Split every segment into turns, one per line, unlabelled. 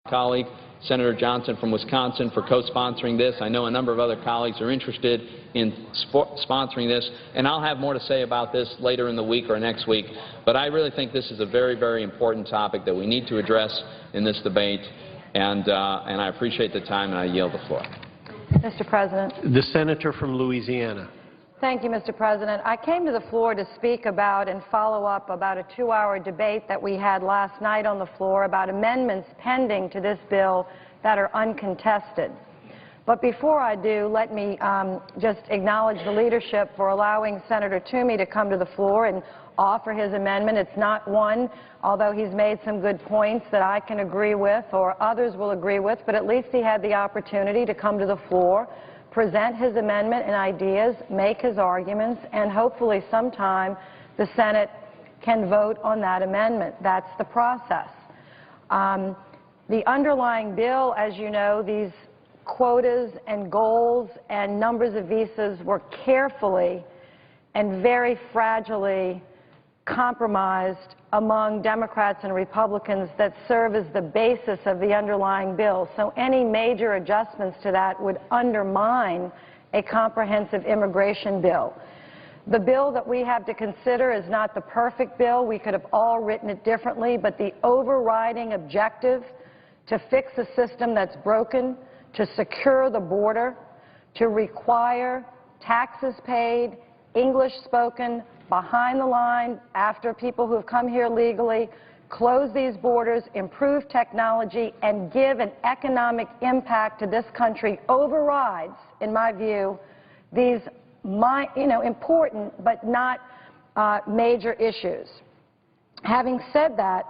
colleague, Senator Johnson from Wisconsin, for co-sponsoring this. I know a number of other colleagues are interested in sponsoring this, and I'll have more to say about this later in the week or next week. But I really think this is a very, very important topic that we need to address in this debate, and I appreciate the time, and I yield the floor.
Mr. President.
The senator from Louisiana.
Thank you, Mr. President. I came to the floor to speak about and follow up about a 2-hour debate that we had last night on the floor about amendments pending to this bill that are uncontested. But before I do, let me just acknowledge the leadership for allowing Senator Toomey to come to the floor and offer his amendment. It's not one, although he's made some good points that I can agree with or others will agree with, but at least he had the opportunity to come to the floor, present his amendment and ideas, make his arguments, and hopefully sometime the Senate can vote on that amendment. That's the process. The underlying bill, as you know, these quotas and goals and numbers of visas were carefully and very fragilely compromised among Democrats and Republicans that serve as the basis of the underlying bill. So any major adjustments to that would undermine a comprehensive immigration bill. The bill that we have to consider is not the perfect bill. We could have all written it differently, but the overriding objective to fix a system that's broken, to secure the border, to require taxes paid, English spoken, behind the line, after people who have come here legally, close these borders, improve technology, and give an economic impact to this country overrides, in my view, these important but not major issues. Having said that,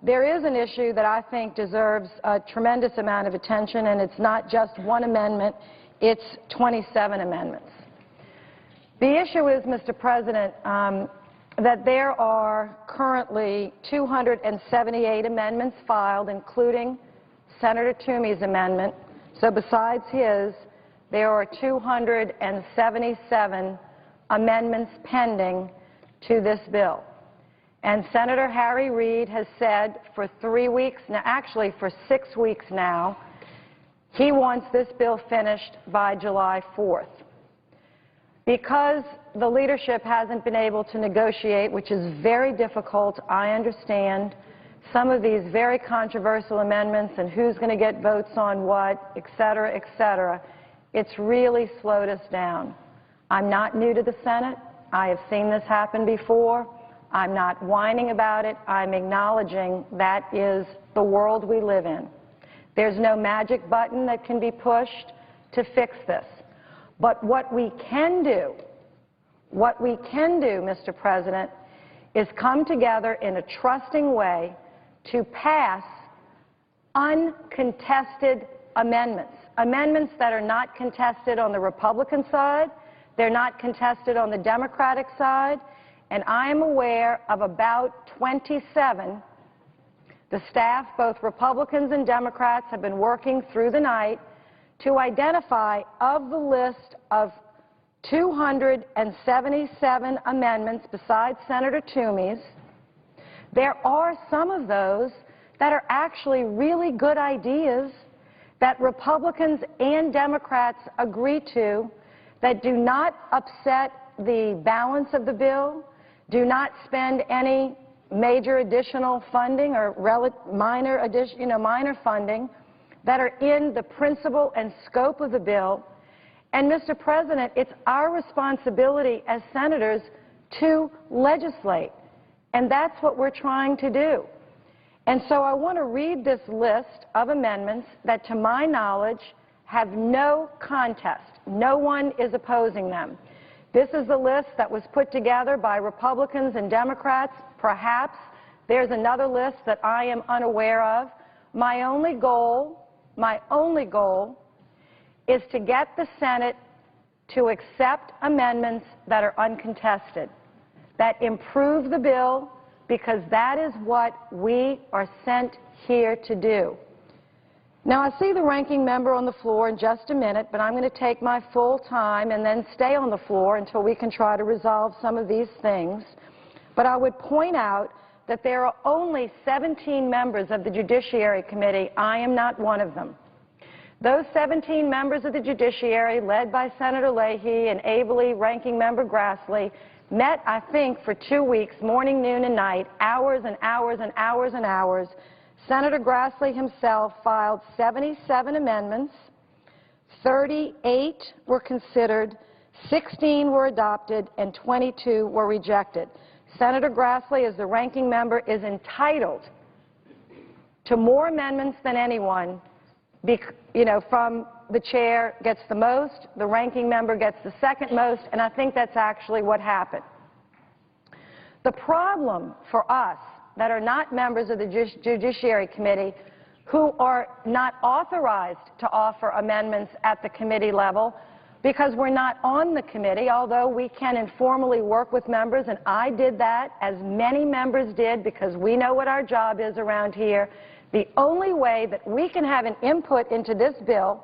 there is an issue that I think deserves a tremendous amount of attention, and it's not just one amendment, it's 27 amendments. The issue is, Mr. President, that there are currently 278 amendments filed, including Senator Toomey's amendment. So besides his, there are 277 amendments pending to this bill. And Senator Harry Reid has said for 3 weeks, now, actually for 6 weeks now, he wants this bill finished by July 4th. Because the leadership hasn't been able to negotiate, which is very difficult, I understand, some of these very controversial amendments and who's going to get votes on what, et cetera, it's really slowed us down. I'm not new to the Senate. I have seen this happen before. I'm not whining about it. I'm acknowledging that is the world we live in. There's no magic button that can be pushed to fix this. But what we can do, Mr. President, is come together in a trusting way to pass uncontested amendments, amendments that are not contested on the Republican side, they're not contested on the Democratic side, and I am aware of about 27. The staff, both Republicans and Democrats, have been working through the night to identify, of the list of 277 amendments besides Senator Toomey's, there are some of those that are actually really good ideas that Republicans and Democrats agree to, that do not upset the balance of the bill, do not spend any major additional funding or minor funding, that are in the principle and scope of the bill. And, Mr. President, it's our responsibility as senators to legislate, and that's what we're trying to do. And so I want to read this list of amendments that, to my knowledge, have no contest. No one is opposing them. This is the list that was put together by Republicans and Democrats. Perhaps there's another list that I am unaware of. My only goal is to get the Senate to accept amendments that are uncontested, that improve the bill, because that is what we are sent here to do. Now, I see the ranking member on the floor in just a minute, but I'm going to take my full time and then stay on the floor until we can try to resolve some of these things. But I would point out that there are only 17 members of the Judiciary Committee. I am not one of them. Those 17 members of the Judiciary, led by Senator Leahy and ably Ranking Member Grassley, met, I think, for 2 weeks, morning, noon, and night, hours and hours and hours and hours. Senator Grassley himself filed 77 amendments. 38 were considered, 16 were adopted, and 22 were rejected. Senator Grassley, as the ranking member, is entitled to more amendments than anyone. From the chair gets the most, the ranking member gets the second most, and I think that's actually what happened. The problem for us that are not members of the Judiciary Committee, who are not authorized to offer amendments at the committee level, because we're not on the committee, although we can informally work with members, and I did that, as many members did, because we know what our job is around here. The only way that we can have an input into this bill,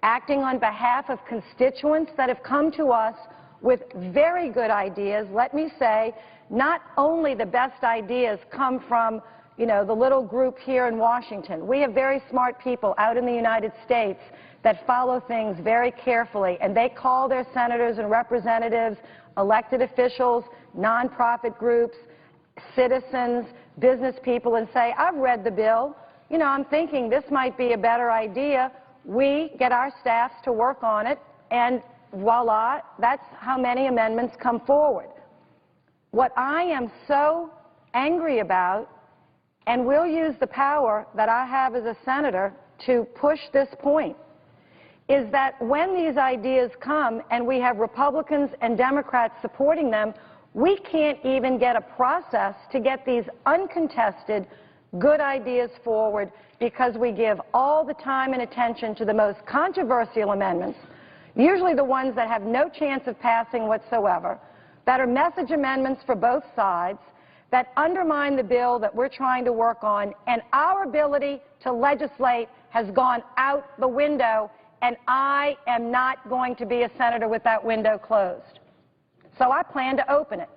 acting on behalf of constituents that have come to us with very good ideas, let me say, not only the best ideas come from, the little group here in Washington. We have very smart people out in the United States that follow things very carefully, and they call their senators and representatives, elected officials, nonprofit groups, citizens, business people, and say, I've read the bill. I'm thinking this might be a better idea. We get our staffs to work on it, and voila, that's how many amendments come forward. What I am so angry about, and will use the power that I have as a senator to push this point, is that when these ideas come and we have Republicans and Democrats supporting them, we can't even get a process to get these uncontested good ideas forward, because we give all the time and attention to the most controversial amendments, usually the ones that have no chance of passing whatsoever, that are message amendments for both sides, that undermine the bill that we're trying to work on, and our ability to legislate has gone out the window, and I am not going to be a senator with that window closed. So I plan to open it.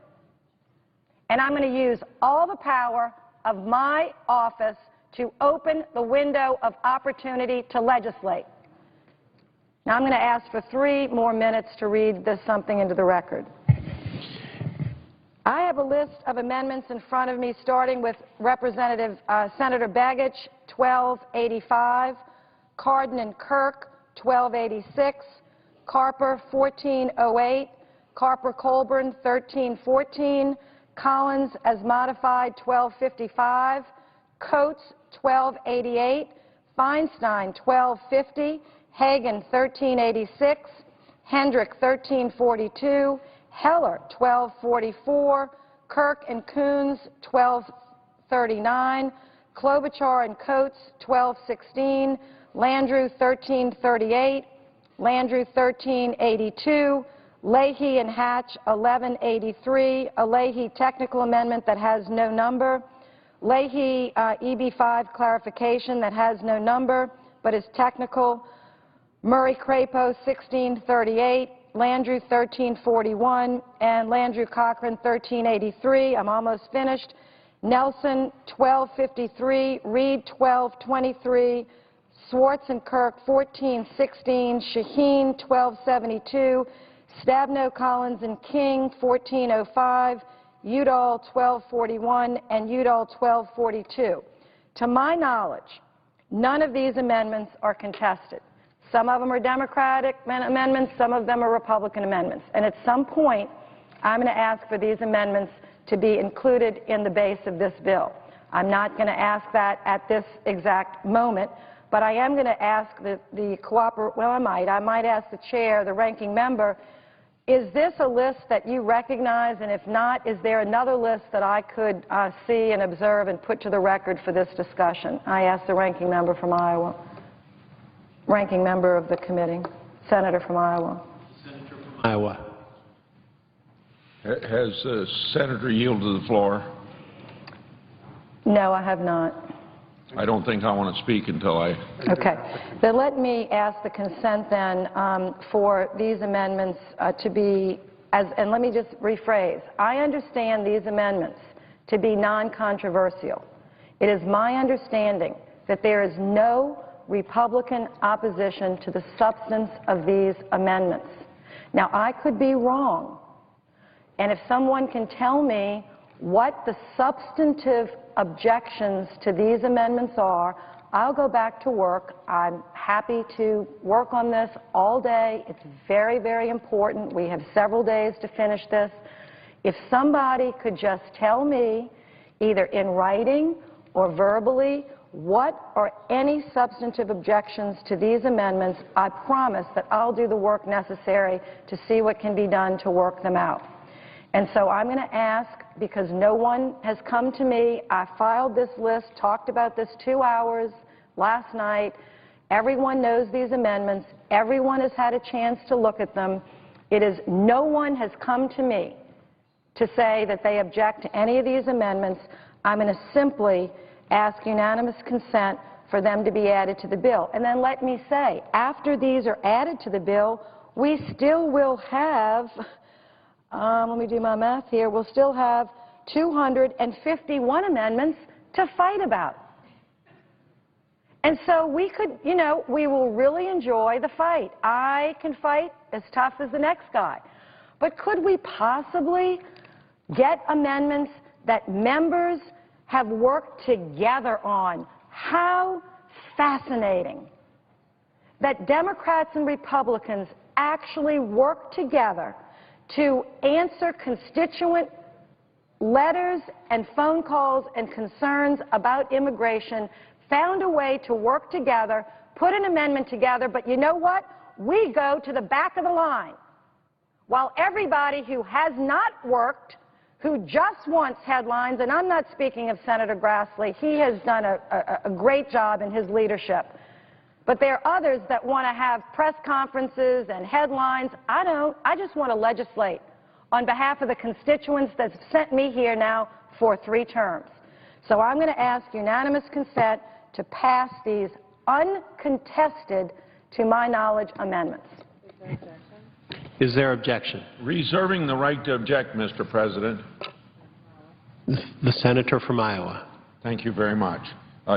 And I'm going to use all the power of my office to open the window of opportunity to legislate. Now I'm going to ask for 3 more minutes to read this something into the record. I have a list of amendments in front of me, starting with Senator Begich, 1285, Cardin and Kirk, 1286, Carper, 1408, Carper-Colburn, 1314, Collins, as modified, 1255, Coates, 1288, Feinstein, 1250, Hagan, 1386, Hendrick, 1342, Heller, 1244, Kirk and Coons, 1239, Klobuchar and Coates, 1216, Landrieu, 1338, Landrieu, 1382, Leahy and Hatch, 1183, a Leahy technical amendment that has no number, Leahy EB5 clarification that has no number but is technical, Murray-Crapo, 1638, Landrieu, 1341, and Landrieu-Cochran, 1383. I'm almost finished. Nelson, 1253, Reed, 1223, Swartz and Kirk, 1416, Shaheen, 1272, Stabno, Collins, and King, 1405, Udall, 1241, and Udall, 1242. To my knowledge, none of these amendments are contested. Some of them are Democratic amendments, some of them are Republican amendments. And at some point, I'm going to ask for these amendments to be included in the base of this bill. I'm not going to ask that at this exact moment, but I am going to ask I might ask the chair, the ranking member, is this a list that you recognize? And if not, is there another list that I could see and observe and put to the record for this discussion? I ask the ranking member from Iowa. Ranking member of the committee, senator from Iowa.
Senator from Iowa.
Has the senator yielded the floor?
No, I have not.
I don't think I want to speak until I...
Okay. Then let me ask the consent then for these amendments to be, and let me just rephrase. I understand these amendments to be non-controversial. It is my understanding that there is no Republican opposition to the substance of these amendments. Now, I could be wrong, and if someone can tell me what the substantive objections to these amendments are, I'll go back to work. I'm happy to work on this all day. It's very, very important. We have several days to finish this. If somebody could just tell me, either in writing or verbally, what are any substantive objections to these amendments, I promise that I'll do the work necessary to see what can be done to work them out. And so I'm going to ask, because no one has come to me, I filed this list, talked about this 2 hours last night. Everyone knows these amendments. Everyone has had a chance to look at them. No one has come to me to say that they object to any of these amendments. I'm going to simply ask unanimous consent for them to be added to the bill. And then let me say, after these are added to the bill, we still will have, let me do my math here, we'll still have 251 amendments to fight about. And so we could, we will really enjoy the fight. I can fight as tough as the next guy. But could we possibly get amendments that members have worked together on? How fascinating that Democrats and Republicans actually work together to answer constituent letters and phone calls and concerns about immigration, found a way to work together, put an amendment together, but you know what? We go to the back of the line, while everybody who has not worked, who just wants headlines, and I'm not speaking of Senator Grassley, he has done a great job in his leadership, but there are others that want to have press conferences and headlines. I don't. I just want to legislate on behalf of the constituents that have sent me here now for 3 terms. So I'm going to ask unanimous consent to pass these uncontested, to my knowledge, amendments.
Is there objection?
Reserving the right to object, Mr. President.
The senator from Iowa.
Thank you very much.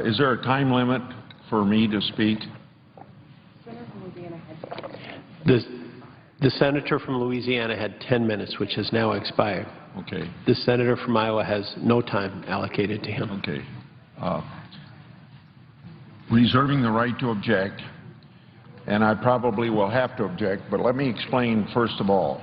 Is there a time limit for me to speak?
The senator from Louisiana had 10 minutes, which has now expired.
Okay.
The senator from Iowa has no time allocated to him.
Okay. Reserving the right to object, and I probably will have to object, but let me explain first of all.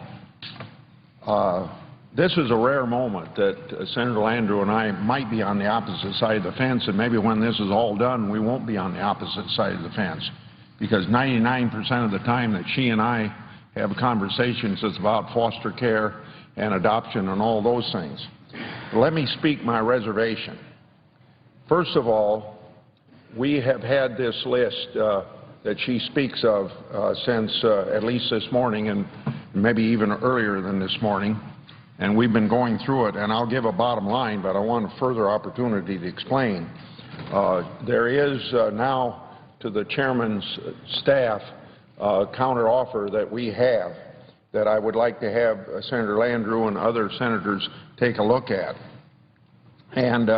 This is a rare moment that Senator Landrieu and I might be on the opposite side of the fence, and maybe when this is all done, we won't be on the opposite side of the fence, because 99% of the time that she and I have conversations, it's about foster care and adoption and all those things. Let me speak my reservation. First of all, we have had this list that she speaks of since at least this morning, and maybe even earlier than this morning, and we've been going through it, and I'll give a bottom line, but I want a further opportunity to explain. There is now, to the chairman's staff, counter offer that we have that I would like to have Senator Landrieu and other senators take a look at. And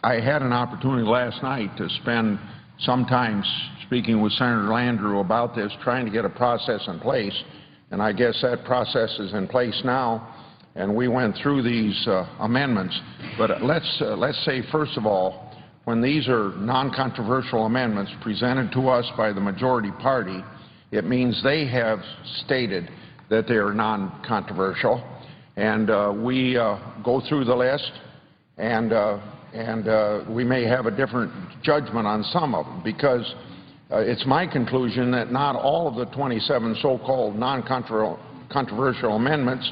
I had an opportunity last night to spend some time speaking with Senator Landrieu about this, trying to get a process in place, and I guess that process is in place now, and we went through these amendments. But let's say, first of all, when these are non-controversial amendments presented to us by the majority party, it means they have stated that they are non-controversial, and we go through the list, and we may have a different judgment on some of them, because it's my conclusion that not all of the 27 so-called non-controversial amendments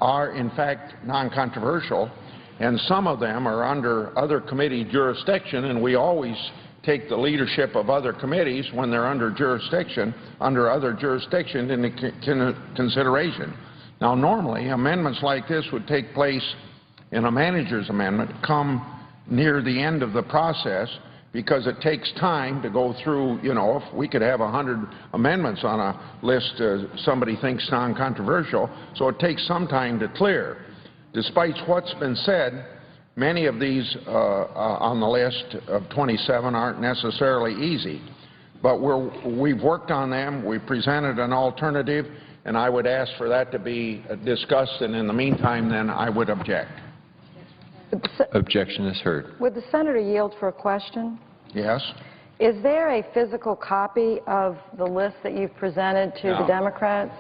are in fact non-controversial, and some of them are under other committee jurisdiction, and we always take the leadership of other committees when they're under other jurisdiction into consideration. Now, normally, amendments like this would take place in a manager's amendment come near the end of the process, because it takes time to go through, you know, if we could have 100 amendments on a list somebody thinks non-controversial, so it takes some time to clear. Despite what's been said, many of these on the list of 27 aren't necessarily easy. But we've worked on them, we've presented an alternative, and I would ask for that to be discussed, and in the meantime, then I would object.
Objection is heard.
Would the senator yield for a question?
Yes?
Is there a physical copy of the list that you've presented to the Democrats?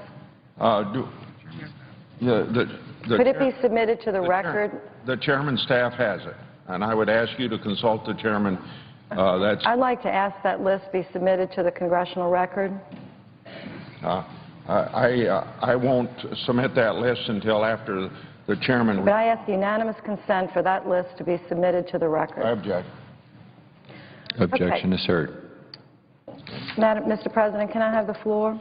Could it be submitted to the record?
The chairman's staff has it, and I would ask you to consult the chairman.
I'd like to ask that list be submitted to the congressional record.
I won't submit that list until after the chairman.
But I ask unanimous consent for that list to be submitted to the record.
I object.
Objection is heard.
Mr. President, can I have the floor?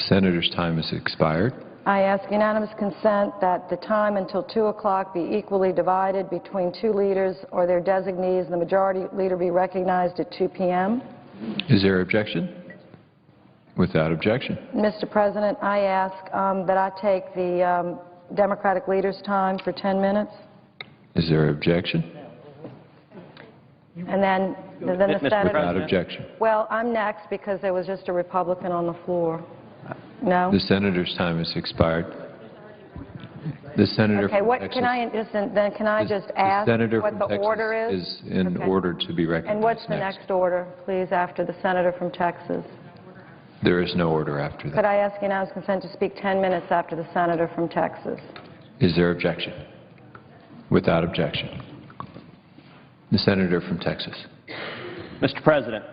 Senator's time has expired.
I ask unanimous consent that the time until 2 o'clock be equally divided between two leaders or their designees, and the majority leader be recognized at 2 p.m.
Is there objection? Without objection.
Mr. President, I ask that I take the Democratic leader's time for 10 minutes.
Is there objection?
And then the senator.
Without objection.
Well, I'm next because there was just a Republican on the floor. No?
The senator's time has expired. The senator
Okay,
from
what
Texas,
can I just ask
senator
what
from
the
Texas
order is?
is in order to be recognized.
And what's the next order, please, after the senator from Texas?
There is no order after that.
Could I ask unanimous consent to speak 10 minutes after the senator from Texas?
Is there objection? Without objection. The senator from Texas.
Mr. President,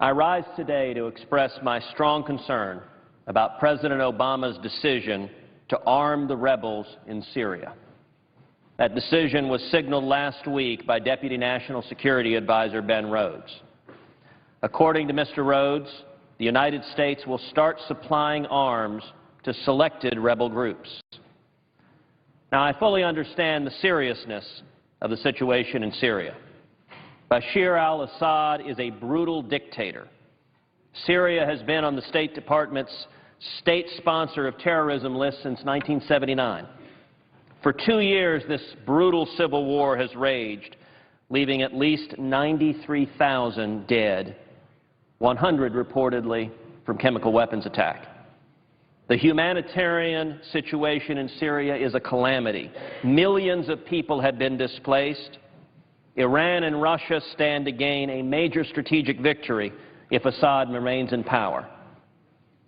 I rise today to express my strong concern about President Obama's decision to arm the rebels in Syria. That decision was signaled last week by Deputy National Security Advisor Ben Rhodes. According to Mr. Rhodes, the United States will start supplying arms to selected rebel groups. Now, I fully understand the seriousness of the situation in Syria. Bashar al-Assad is a brutal dictator. Syria has been on the State Department's state sponsor of terrorism list since 1979. For 2 years, this brutal civil war has raged, leaving at least 93,000 dead, 100 reportedly from chemical weapons attack. The humanitarian situation in Syria is a calamity. Millions of people have been displaced. Iran and Russia stand to gain a major strategic victory if Assad remains in power.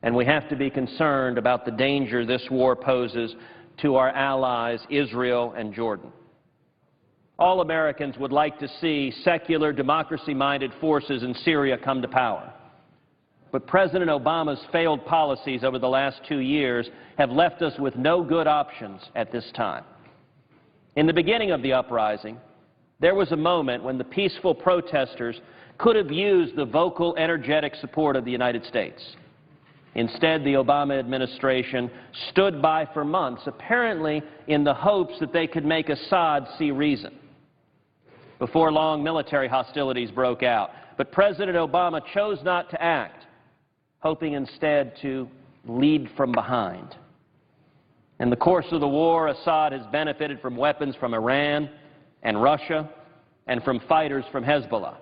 And we have to be concerned about the danger this war poses to our allies, Israel and Jordan. All Americans would like to see secular, democracy-minded forces in Syria come to power. But President Obama's failed policies over the last 2 years have left us with no good options at this time. In the beginning of the uprising, there was a moment when the peaceful protesters could have used the vocal, energetic support of the United States. Instead, the Obama administration stood by for months, apparently in the hopes that they could make Assad see reason. Before long, military hostilities broke out, but President Obama chose not to act, hoping instead to lead from behind. In the course of the war, Assad has benefited from weapons from Iran and Russia and from fighters from Hezbollah.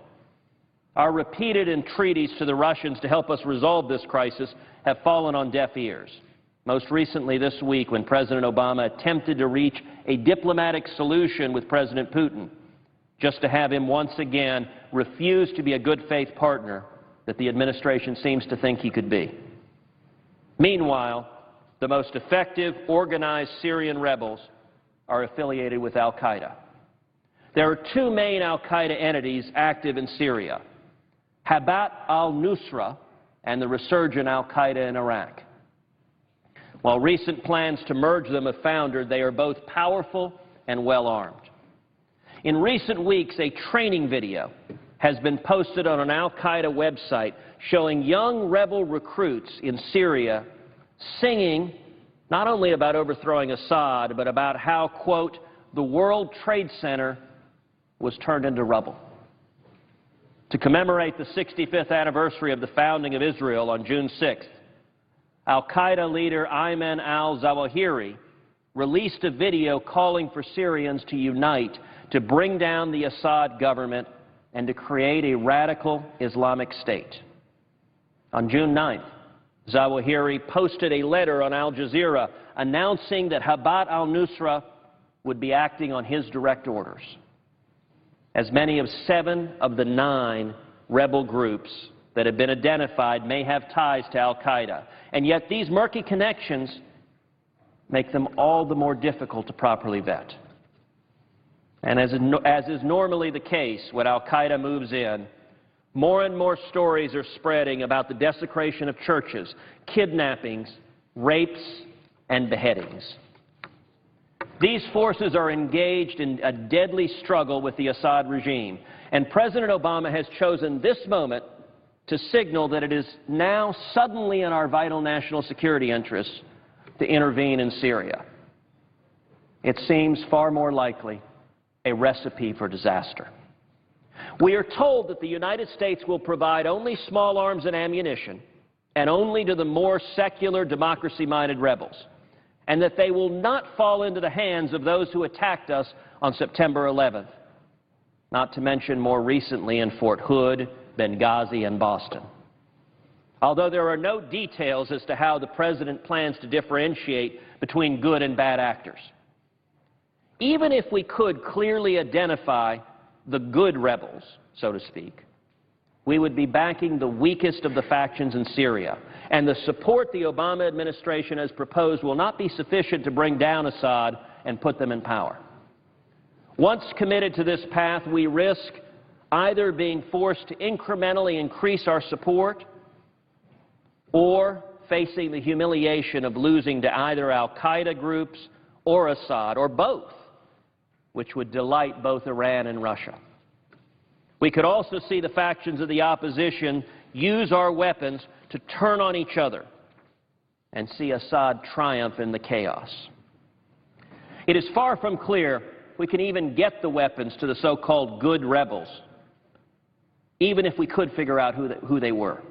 Our repeated entreaties to the Russians to help us resolve this crisis have fallen on deaf ears. Most recently this week, when President Obama attempted to reach a diplomatic solution with President Putin, just to have him once again refuse to be a good faith partner that the administration seems to think he could be. Meanwhile, the most effective organized Syrian rebels are affiliated with al-Qaeda. There are two main al-Qaeda entities active in Syria: Habat al-Nusra and the resurgent al-Qaeda in Iraq. While recent plans to merge them have foundered, they are both powerful and well-armed. In recent weeks, a training video has been posted on an al-Qaeda website showing young rebel recruits in Syria singing not only about overthrowing Assad, but about how, quote, the World Trade Center was turned into rubble. To commemorate the 65th anniversary of the founding of Israel on June 6th, al-Qaeda leader Ayman al-Zawahiri released a video calling for Syrians to unite to bring down the Assad government and to create a radical Islamic state. On June 9th, Zawahiri posted a letter on Al Jazeera announcing that Jabhat al-Nusra would be acting on his direct orders. As many as 7 of the 9 rebel groups that have been identified may have ties to al-Qaeda, and yet these murky connections make them all the more difficult to properly vet. And as is normally the case when al-Qaeda moves in, more and more stories are spreading about the desecration of churches, kidnappings, rapes, and beheadings. These forces are engaged in a deadly struggle with the Assad regime, and President Obama has chosen this moment to signal that it is now suddenly in our vital national security interests to intervene in Syria. It seems far more likely a recipe for disaster. We are told that the United States will provide only small arms and ammunition, and only to the more secular, democracy-minded rebels, and that they will not fall into the hands of those who attacked us on September 11th, not to mention more recently in Fort Hood, Benghazi, and Boston. Although there are no details as to how the President plans to differentiate between good and bad actors. Even if we could clearly identify the good rebels, so to speak, we would be backing the weakest of the factions in Syria, and the support the Obama administration has proposed will not be sufficient to bring down Assad and put them in power. Once committed to this path, we risk either being forced to incrementally increase our support or facing the humiliation of losing to either al-Qaeda groups or Assad, or both, which would delight both Iran and Russia. We could also see the factions of the opposition use our weapons to turn on each other and see Assad triumph in the chaos. It is far from clear we can even get the weapons to the so-called good rebels, even if we could figure out who they were.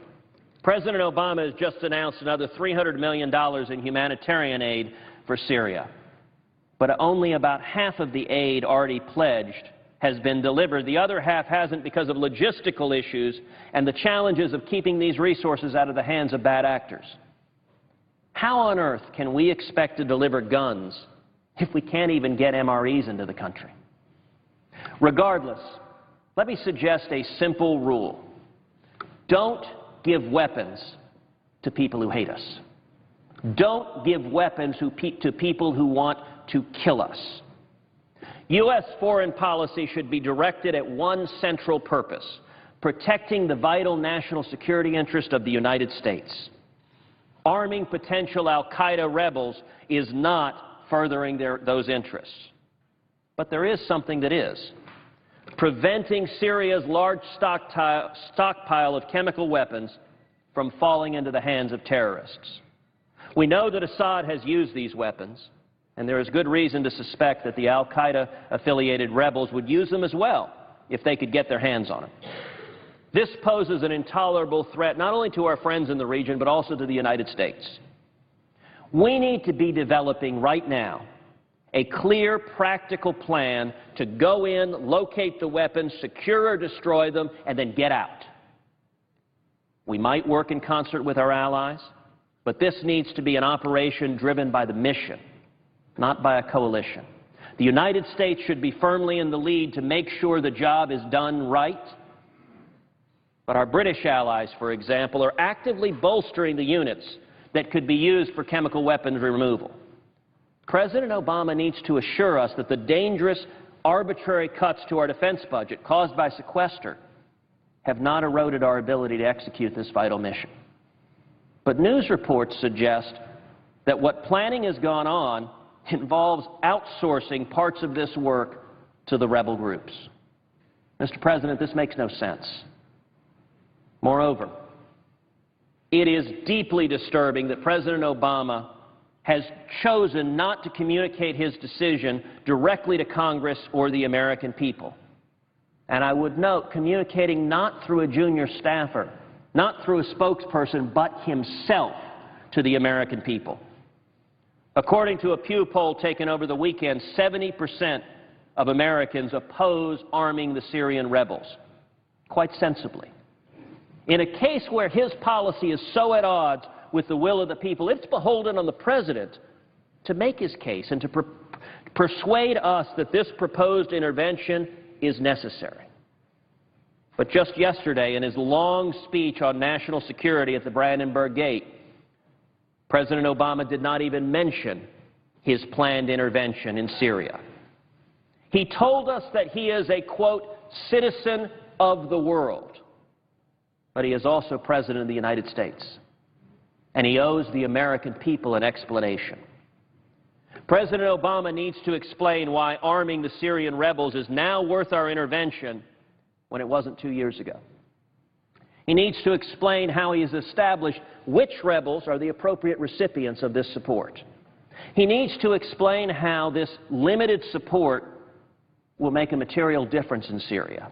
President Obama has just announced another $300 million in humanitarian aid for Syria, but only about half of the aid already pledged has been delivered. The other half hasn't because of logistical issues and the challenges of keeping these resources out of the hands of bad actors. How on earth can we expect to deliver guns if we can't even get MREs into the country? Regardless, let me suggest a simple rule. Don't give weapons to people who hate us. Don't give weapons to people who want to kill us. U.S. foreign policy should be directed at one central purpose: protecting the vital national security interest of the United States. Arming potential al-Qaeda rebels is not furthering those interests. But there is something that is. Preventing Syria's large stockpile of chemical weapons from falling into the hands of terrorists. We know that Assad has used these weapons, and there is good reason to suspect that the al-Qaeda-affiliated rebels would use them as well if they could get their hands on them. This poses an intolerable threat not only to our friends in the region, but also to the United States. We need to be developing right now a clear, practical plan to go in, locate the weapons, secure or destroy them, and then get out. We might work in concert with our allies, but this needs to be an operation driven by the mission, not by a coalition. The United States should be firmly in the lead to make sure the job is done right. But our British allies, for example, are actively bolstering the units that could be used for chemical weapons removal. President Obama needs to assure us that the dangerous, arbitrary cuts to our defense budget caused by sequester have not eroded our ability to execute this vital mission. But news reports suggest that what planning has gone on involves outsourcing parts of this work to the rebel groups. Mr. President, this makes no sense. Moreover, it is deeply disturbing that President Obama has chosen not to communicate his decision directly to Congress or the American people. And I would note, communicating not through a junior staffer, not through a spokesperson, but himself to the American people. According to a Pew poll taken over the weekend, 70% of Americans oppose arming the Syrian rebels, quite sensibly. In a case where his policy is so at odds with the will of the people, it's beholden on the President to make his case and to persuade us that this proposed intervention is necessary. But just yesterday, in his long speech on national security at the Brandenburg Gate, President Obama did not even mention his planned intervention in Syria. He told us that he is a, quote, citizen of the world, but he is also President of the United States, and he owes the American people an explanation. President Obama needs to explain why arming the Syrian rebels is now worth our intervention when it wasn't 2 years ago. He needs to explain how he has established which rebels are the appropriate recipients of this support. He needs to explain how this limited support will make a material difference in Syria.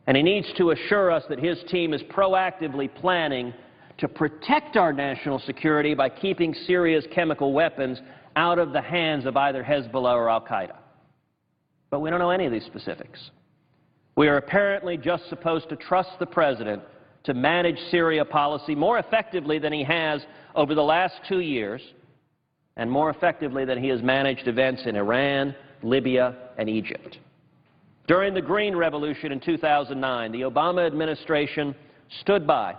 And he needs to assure us that his team is proactively planning to protect our national security by keeping Syria's chemical weapons out of the hands of either Hezbollah or al-Qaeda. But we don't know any of these specifics. We are apparently just supposed to trust the President to manage Syria policy more effectively than he has over the last 2 years and more effectively than he has managed events in Iran, Libya, and Egypt. During the Green Revolution in 2009, the Obama administration stood by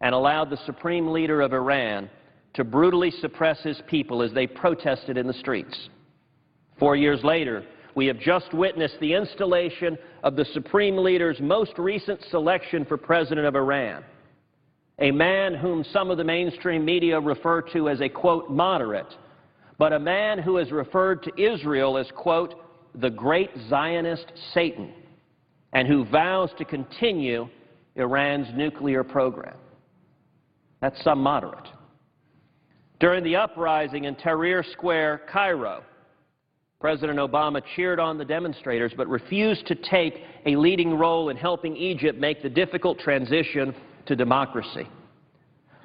and allowed the supreme leader of Iran to brutally suppress his people as they protested in the streets. 4 years later, we have just witnessed the installation of the supreme leader's most recent selection for president of Iran, a man whom some of the mainstream media refer to as a, quote, moderate, but a man who has referred to Israel as, quote, the great Zionist Satan, and who vows to continue Iran's nuclear program. That's some moderate. During the uprising in Tahrir Square, Cairo, President Obama cheered on the demonstrators but refused to take a leading role in helping Egypt make the difficult transition to democracy,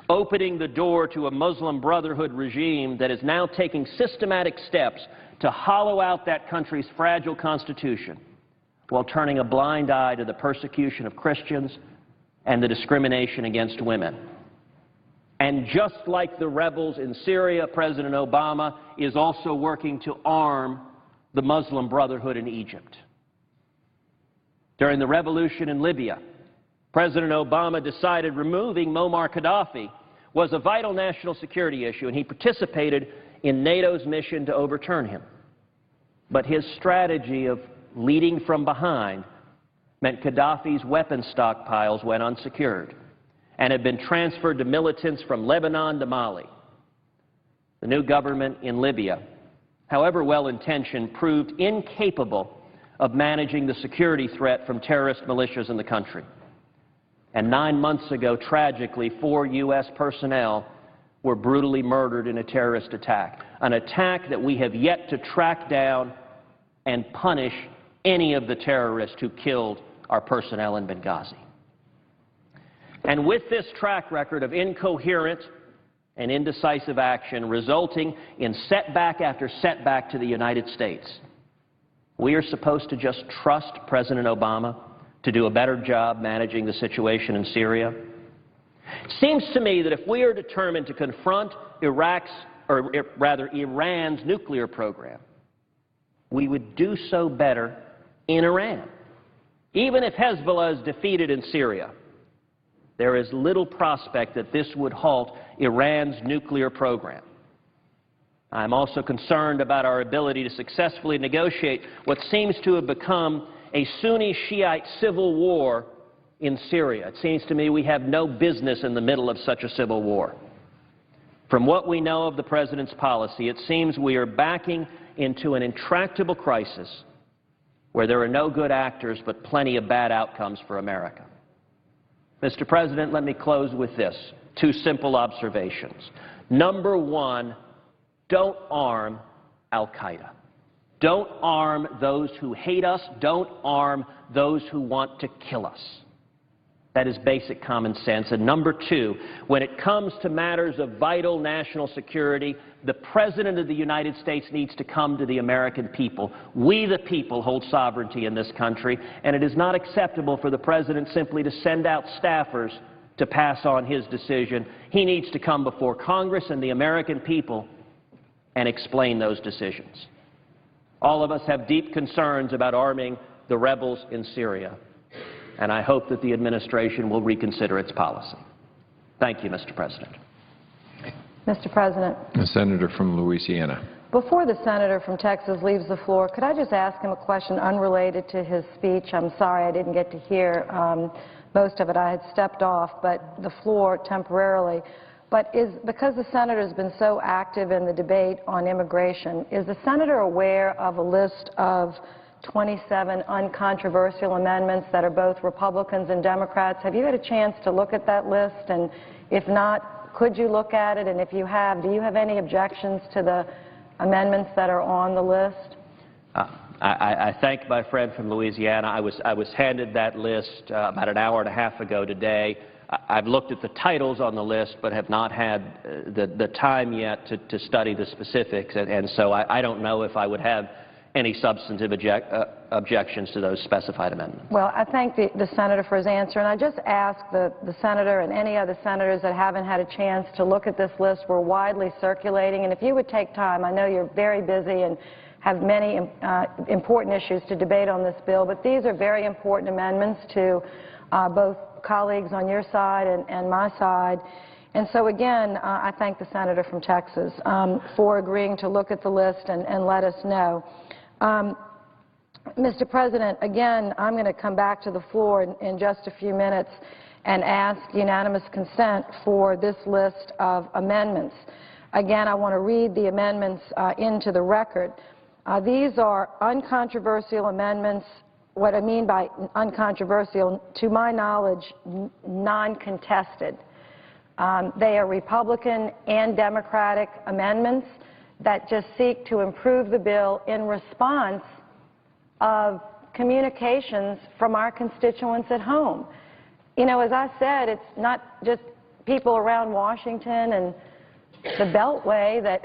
opening the door to a Muslim Brotherhood regime that is now taking systematic steps to hollow out that country's fragile constitution while turning a blind eye to the persecution of Christians and the discrimination against women. And just like the rebels in Syria, President Obama is also working to arm the Muslim Brotherhood in Egypt. During the revolution in Libya, President Obama decided removing Muammar Gaddafi was a vital national security issue, and he participated in NATO's mission to overturn him. But his strategy of leading from behind meant Gaddafi's weapon stockpiles went unsecured and have been transferred to militants from Lebanon to Mali. The new government in Libya, however well-intentioned, proved incapable of managing the security threat from terrorist militias in the country. And 9 months ago, tragically, 4 U.S. personnel were brutally murdered in a terrorist attack, an attack that we have yet to track down and punish any of the terrorists who killed our personnel in Benghazi. And with this track record of incoherent and indecisive action resulting in setback after setback to the United States, we are supposed to just trust President Obama to do a better job managing the situation in Syria? It seems to me that if we are determined to confront Iran's nuclear program, we would do so better in Iran. Even if Hezbollah is defeated in Syria, there is little prospect that this would halt Iran's nuclear program. I'm also concerned about our ability to successfully negotiate what seems to have become a Sunni-Shiite civil war in Syria. It seems to me we have no business in the middle of such a civil war. From what we know of the President's policy, it seems we are backing into an intractable crisis where there are no good actors but plenty of bad outcomes for America. Mr. President, let me close with this. 2 simple observations. Number one, don't arm al-Qaeda. Don't arm those who hate us. Don't arm those who want to kill us. That is basic common sense. And number two, when it comes to matters of vital national security, the President of the United States needs to come to the American people. We, the people, hold sovereignty in this country, and it is not acceptable for the President simply to send out staffers to pass on his decision. He needs to come before Congress and the American people and explain those decisions. All of us have deep concerns about arming the rebels in Syria, and I hope that the administration will reconsider its policy. Thank you, Mr. President.
Mr. President.
The senator from Louisiana.
Before the senator from Texas leaves the floor, could I just ask him a question unrelated to his speech? I'm sorry I didn't get to hear most of it. I had stepped off the floor temporarily. But because the senator has been so active in the debate on immigration, is the senator aware of a list of 27 uncontroversial amendments that are both Republicans and Democrats? Have you had a chance to look at that list? And if not, could you look at it? And if you have, do you have any objections to the amendments that are on the list?
I thank my friend from Louisiana. I was handed that list about an hour and a half ago today. I've looked at the titles on the list, but have not had the time yet to study the specifics, and so I don't know if I would have any substantive objections to those specified amendments.
Well, I thank the senator for his answer, and I just ask the senator and any other senators that haven't had a chance to look at this list. We're widely circulating, and if you would take time, I know you're very busy and have many important issues to debate on this bill, but these are very important amendments to both colleagues on your side and my side. And so again, I thank the senator from Texas for agreeing to look at the list and let us know. Mr. President, again, I'm going to come back to the floor in just a few minutes and ask unanimous consent for this list of amendments. Again, I want to read the amendments into the record. These are uncontroversial amendments. What I mean by uncontroversial, to my knowledge, non-contested. They are Republican and Democratic amendments that just seek to improve the bill in response of communications from our constituents at home. You know, as I said, it's not just people around Washington and the Beltway that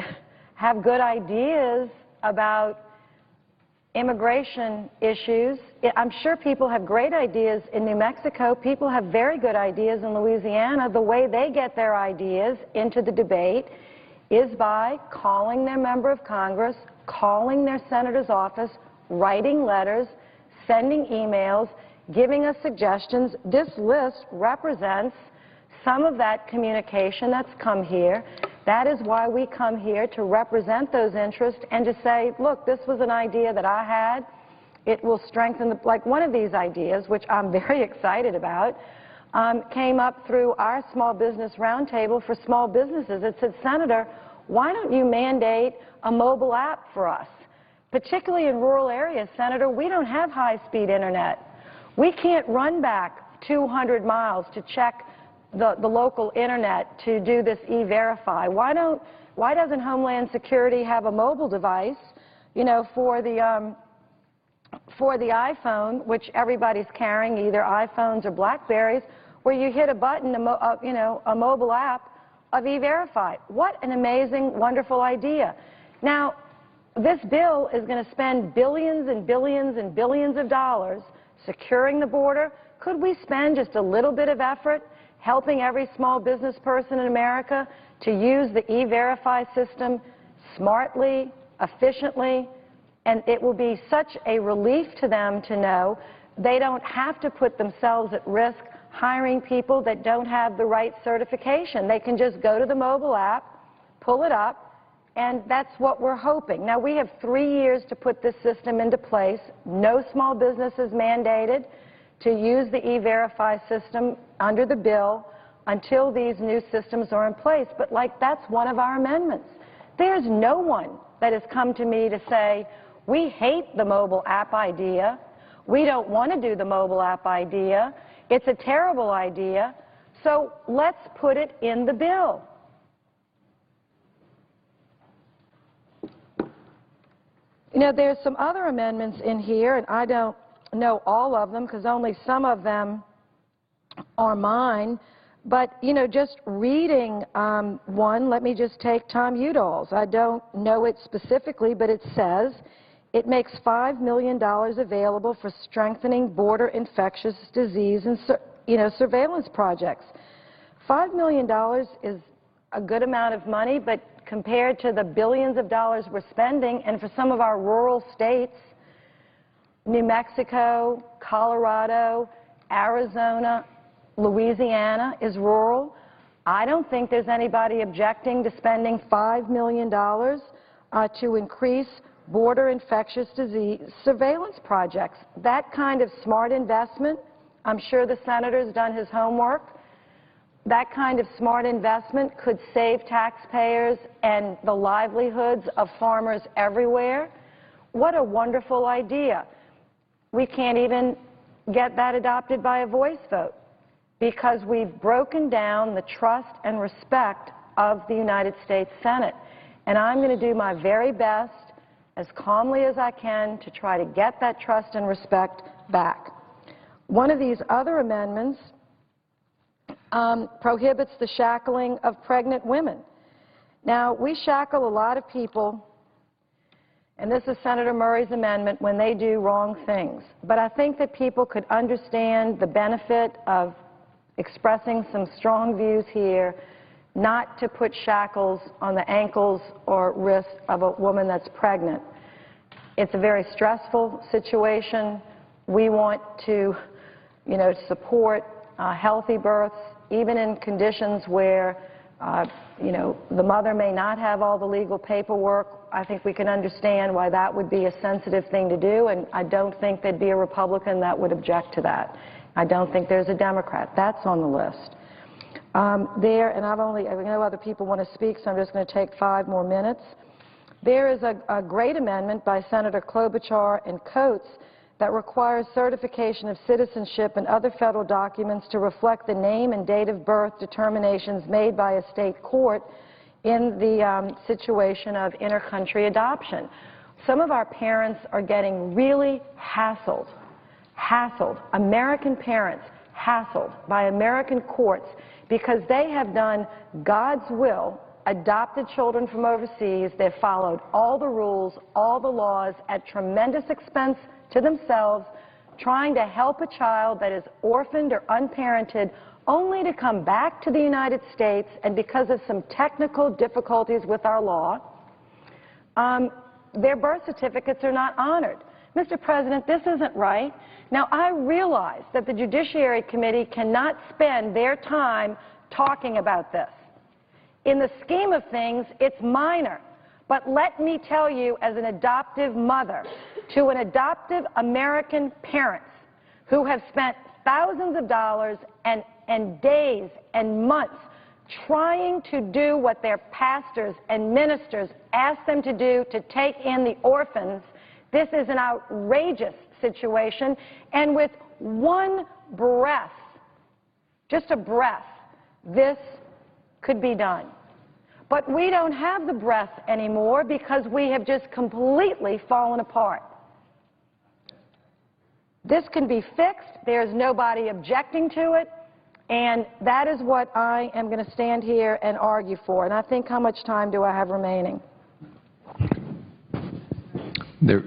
have good ideas about immigration issues. I'm sure people have great ideas in New Mexico. People have very good ideas in Louisiana. The way they get their ideas into the debate is by calling their member of Congress, calling their senator's office, writing letters, sending emails, giving us suggestions. This list represents some of that communication that's come here. That is why we come here, to represent those interests and to say, look, this was an idea that I had. It will strengthen like one of these ideas, which I'm very excited about, came up through our small business roundtable for small businesses. It said, Senator, why don't you mandate a mobile app for us? Particularly in rural areas, Senator, we don't have high-speed internet. We can't run back 200 miles to check the local internet to do this E-Verify. Why doesn't Homeland Security have a mobile device, you know, for the iPhone, which everybody's carrying, either iPhones or BlackBerries, where you hit a button, a mobile app of E-Verify? What an amazing, wonderful idea. Now, this bill is going to spend billions and billions and billions of dollars securing the border. Could we spend just a little bit of effort helping every small business person in America to use the E-Verify system smartly, efficiently? And it will be such a relief to them to know they don't have to put themselves at risk hiring people that don't have the right certification. They can just go to the mobile app, pull it up, and that's what we're hoping. Now, we have 3 years to put this system into place. No small business is mandated to use the E-Verify system under the bill until these new systems are in place. But, that's one of our amendments. There's no one that has come to me to say, we hate the mobile app idea. We don't want to do the mobile app idea. It's a terrible idea. So let's put it in the bill. You know, there's some other amendments in here, and I don't know all of them because only some of them are mine. But, you know, just reading one, let me just take Tom Udall's. I don't know it specifically, but it says it makes $5 million available for strengthening border infectious disease and, surveillance projects. $5 million is a good amount of money, but compared to the billions of dollars we're spending, and for some of our rural states, New Mexico, Colorado, Arizona, Louisiana is rural. I don't think there's anybody objecting to spending $5 million to increase border infectious disease surveillance projects. That kind of smart investment, I'm sure the senator's done his homework. That kind of smart investment could save taxpayers and the livelihoods of farmers everywhere. What a wonderful idea. We can't even get that adopted by a voice vote because we've broken down the trust and respect of the United States Senate. And I'm going to do my very best, as calmly as I can, to try to get that trust and respect back. One of these other amendments prohibits the shackling of pregnant women. Now, we shackle a lot of people, and this is Senator Murray's amendment, when they do wrong things. But I think that people could understand the benefit of expressing some strong views here, not to put shackles on the ankles or wrists of a woman that's pregnant. It's a very stressful situation. We want to, support healthy births, even in conditions where, the mother may not have all the legal paperwork. I think we can understand why that would be a sensitive thing to do, and I don't think there'd be a Republican that would object to that. I don't think there's a Democrat. That's on the list. I know other people want to speak, so I'm just going to take 5 more minutes. There is a great amendment by Senator Klobuchar and Coates that requires certification of citizenship and other federal documents to reflect the name and date of birth determinations made by a state court in the situation of inter-country adoption. Some of our parents are getting really hassled, American parents hassled by American courts because they have done God's will, adopted children from overseas. They've followed all the rules, all the laws at tremendous expense to themselves, trying to help a child that is orphaned or unparented, only to come back to the United States, and because of some technical difficulties with our law, their birth certificates are not honored. Mr. President, this isn't right. Now, I realize that the Judiciary Committee cannot spend their time talking about this. In the scheme of things, it's minor. But let me tell you, as an adoptive mother to an adoptive American parents who have spent thousands of dollars and days and months trying to do what their pastors and ministers ask them to do, to take in the orphans, this is an outrageous situation, and with one breath, just a breath, this could be done. But we don't have the breath anymore because we have just completely fallen apart. This can be fixed. There's nobody objecting to it, and that is what I am going to stand here and argue for. And I think, how much time do I have remaining?
There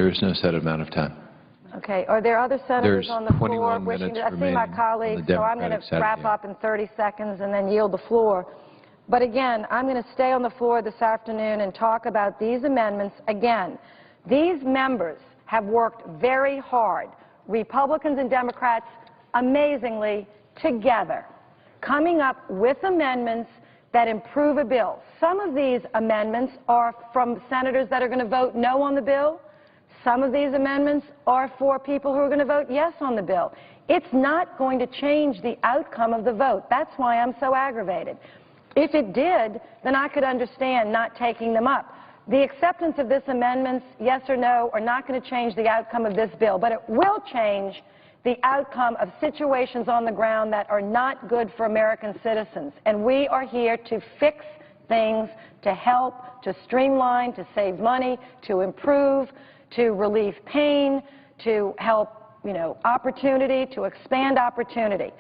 is no set amount of time.
Okay. Are there other senators
There's
on the floor
21
wishing
minutes
to? I see my
remaining
colleagues,
on the
so I'm going
Democratic
to
side of
wrap
the
up in 30 seconds and then yield the floor. But again, I'm going to stay on the floor this afternoon and talk about these amendments. Again, these members have worked very hard, Republicans and Democrats, amazingly, together, coming up with amendments that improve a bill. Some of these amendments are from senators that are going to vote no on the bill. Some of these amendments are for people who are going to vote yes on the bill. It's not going to change the outcome of the vote. That's why I'm so aggravated. If it did, then I could understand not taking them up. The acceptance of this amendment, yes or no, are not going to change the outcome of this bill, but it will change the outcome of situations on the ground that are not good for American citizens. And we are here to fix things to help, to streamline, to save money, to improve, to relieve pain, to help, opportunity, to expand opportunity.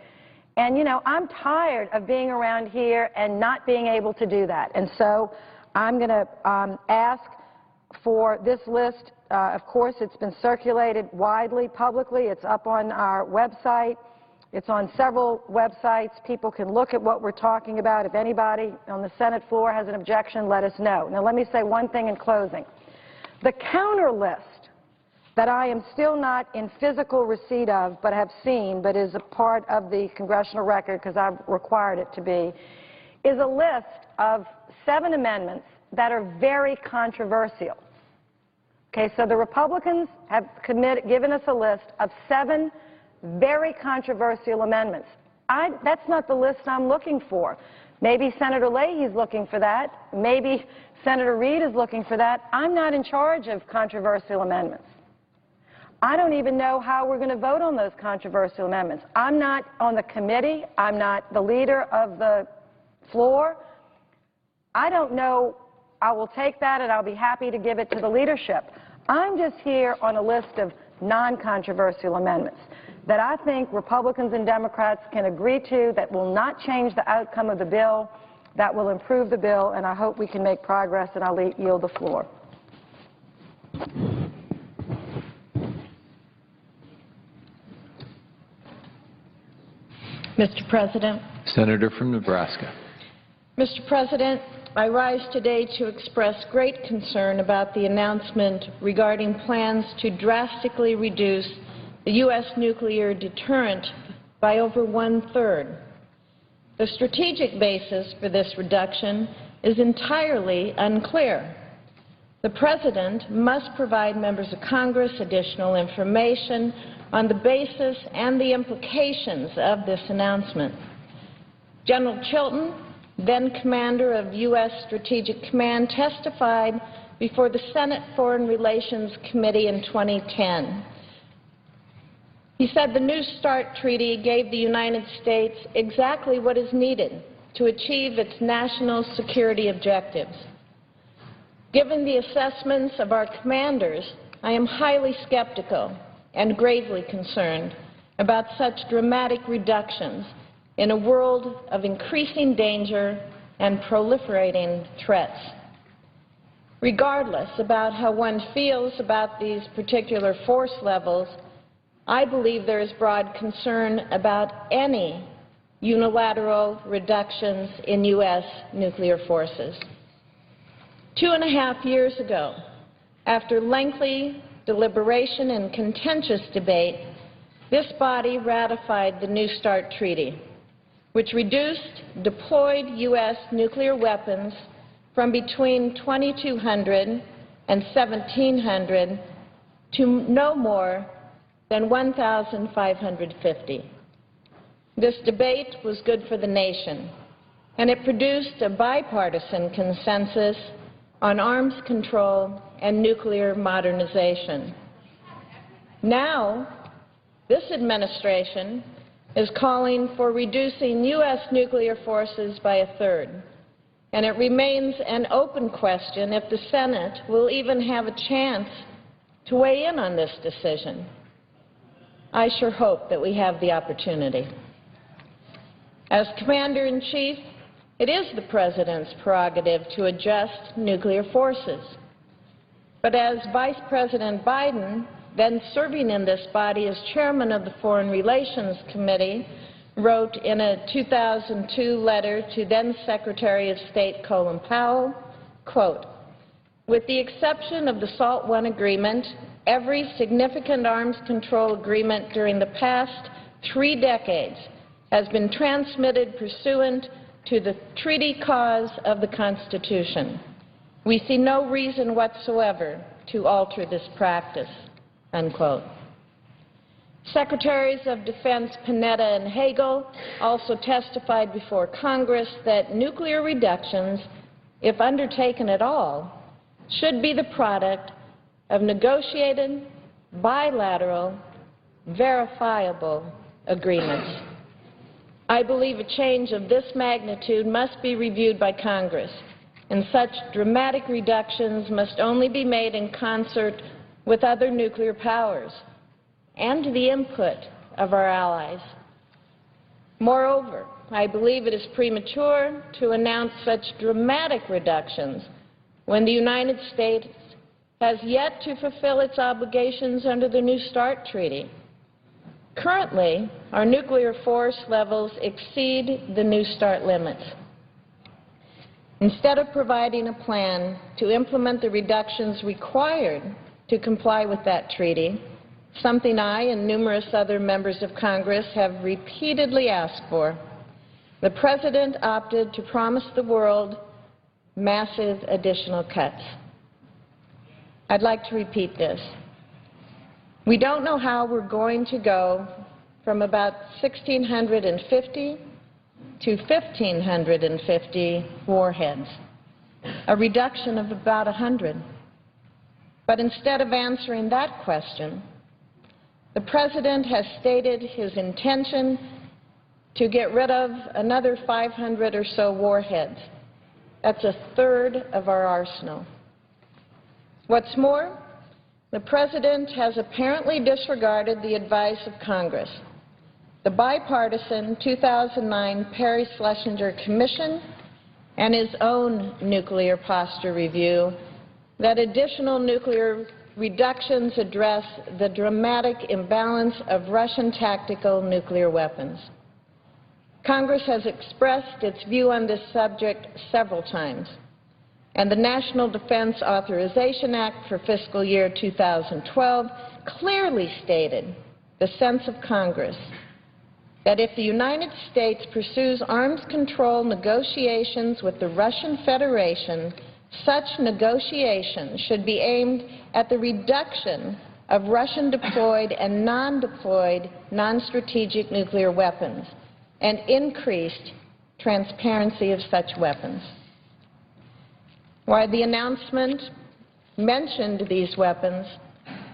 And, I'm tired of being around here and not being able to do that. And so I'm going to ask for this list. Of course, it's been circulated widely, publicly. It's up on our website. It's on several websites. People can look at what we're talking about. If anybody on the Senate floor has an objection, let us know. Now, let me say one thing in closing. The counter list that I am still not in physical receipt of but have seen, but is a part of the congressional record because I've required it to be, is a list of 7 amendments that are very controversial. Okay, so the Republicans have given us a list of 7 very controversial amendments. That's not the list I'm looking for. Maybe Senator Leahy's looking for that. Maybe Senator Reid is looking for that. I'm not in charge of controversial amendments. I don't even know how we're going to vote on those controversial amendments. I'm not on the committee. I'm not the leader of the floor. I don't know. I will take that and I'll be happy to give it to the leadership. I'm just here on a list of non-controversial amendments that I think Republicans and Democrats can agree to, that will not change the outcome of the bill, that will improve the bill, and I hope we can make progress, and I'll yield the floor.
Mr. President.
Senator from Nebraska.
Mr. President, I rise today to express great concern about the announcement regarding plans to drastically reduce the U.S. nuclear deterrent by over 1/3. The strategic basis for this reduction is entirely unclear. The President must provide members of Congress additional information on the basis and the implications of this announcement. General Chilton, then commander of U.S. Strategic Command, testified before the Senate Foreign Relations Committee in 2010. He said the New START Treaty gave the United States exactly what is needed to achieve its national security objectives. Given the assessments of our commanders, I am highly skeptical and gravely concerned about such dramatic reductions in a world of increasing danger and proliferating threats. Regardless about how one feels about these particular force levels, I believe there is broad concern about any unilateral reductions in U.S. nuclear forces. 2.5 years ago, after lengthy deliberation and contentious debate, this body ratified the New START Treaty, which reduced deployed U.S. nuclear weapons from between 2,200 and 1,700 to no more than 1,550. This debate was good for the nation, and it produced a bipartisan consensus on arms control and nuclear modernization. Now, this administration is calling for reducing U.S. nuclear forces by 1/3, and it remains an open question if the Senate will even have a chance to weigh in on this decision. I sure hope that we have the opportunity. As Commander-in-Chief, it is the President's prerogative to adjust nuclear forces. But as Vice President Biden, then serving in this body as chairman of the Foreign Relations Committee, wrote in a 2002 letter to then Secretary of State Colin Powell, quote, "With the exception of the SALT I agreement, every significant arms control agreement during the past 3 decades has been transmitted pursuant to the treaty cause of the Constitution. We see no reason whatsoever to alter this practice," unquote. Secretaries of Defense Panetta and Hagel also testified before Congress that nuclear reductions, if undertaken at all, should be the product of negotiated, bilateral, verifiable agreements. I believe a change of this magnitude must be reviewed by Congress, and such dramatic reductions must only be made in concert with other nuclear powers and the input of our allies. Moreover, I believe it is premature to announce such dramatic reductions when the United States has yet to fulfill its obligations under the New START treaty. Currently, our nuclear force levels exceed the New START limits. Instead of providing a plan to implement the reductions required to comply with that treaty, something I and numerous other members of Congress have repeatedly asked for, the President opted to promise the world massive additional cuts. I'd like to repeat this. We don't know how we're going to go from about 1,650 to 1,550 warheads, a reduction of about 100. But instead of answering that question, the President has stated his intention to get rid of another 500 or so warheads. That's a third of our arsenal. What's more, the President has apparently disregarded the advice of Congress. The bipartisan 2009 Perry-Schlesinger Commission and his own nuclear posture review that additional nuclear reductions address the dramatic imbalance of Russian tactical nuclear weapons. Congress has expressed its view on this subject several times, and the National Defense Authorization Act for fiscal year 2012 clearly stated the sense of Congress that if the United States pursues arms control negotiations with the Russian Federation, such negotiations should be aimed at the reduction of Russian deployed and non-deployed non-strategic nuclear weapons and increased transparency of such weapons. While the announcement mentioned these weapons,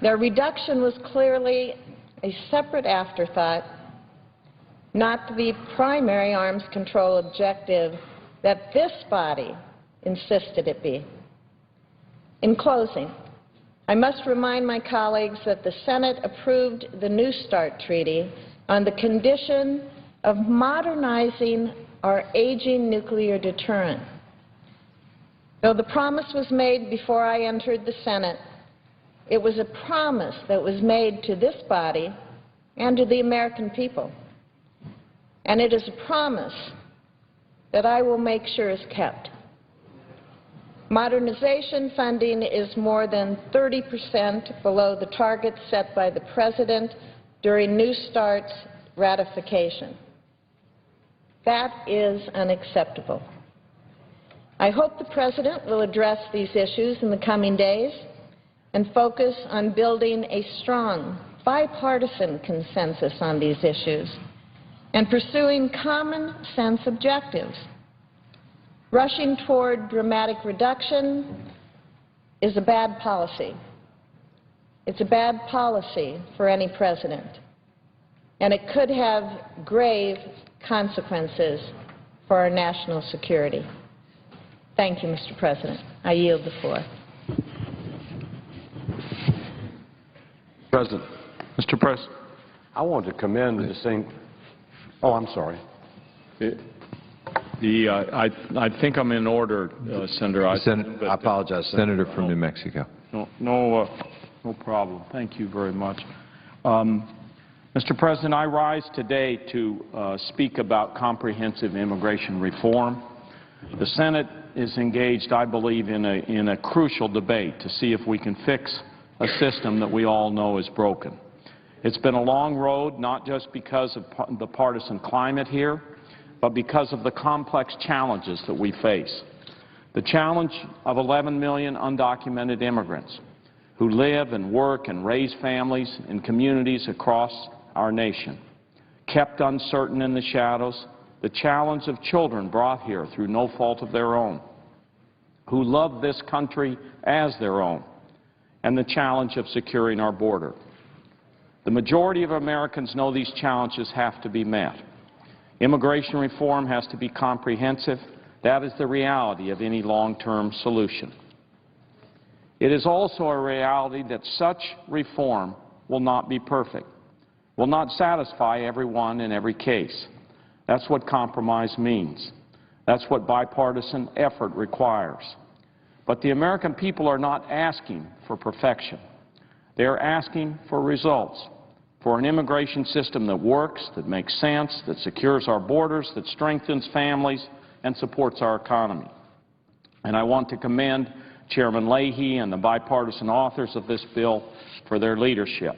their reduction was clearly a separate afterthought, not the primary arms control objective that this body insisted it be. In closing, I must remind my colleagues that the Senate approved the New START treaty on the condition of modernizing our aging nuclear deterrent. Though the promise was made before I entered the Senate, it was a promise that was made to this body and to the American people. And it is a promise that I will make sure is kept. Modernization funding is more than 30% below the target set by the President during New START's ratification. That is unacceptable. I hope the President will address these issues in the coming days and focus on building a strong bipartisan consensus on these issues and pursuing common sense objectives. Rushing toward dramatic reduction is a bad policy. It's a bad policy for any president, and it could have grave consequences for our national security. Thank you, Mr. President. I yield the floor.
President. Mr. President. I want to commend the same. Oh, I'm sorry.
I think I'm in order, Senator.
I apologize, Senator from New Mexico.
No problem. Thank you very much. Mr. President, I rise today to speak about comprehensive immigration reform. The Senate is engaged, I believe, in a crucial debate to see if we can fix a system that we all know is broken. It's been a long road, not just because of the partisan climate here, but because of the complex challenges that we face. The challenge of 11 million undocumented immigrants who live and work and raise families in communities across our nation, kept uncertain in the shadows, the challenge of children brought here through no fault of their own, who love this country as their own, and the challenge of securing our border. The majority of Americans know these challenges have to be met. Immigration reform has to be comprehensive. That is the reality of any long-term solution. It is also a reality that such reform will not be perfect, will not satisfy everyone in every case. That's what compromise means. That's what bipartisan effort requires. But the American people are not asking for perfection. They are asking for results, for an immigration system that works, that makes sense, that secures our borders, that strengthens families, and supports our economy. And I want to commend Chairman Leahy and the bipartisan authors of this bill for their leadership.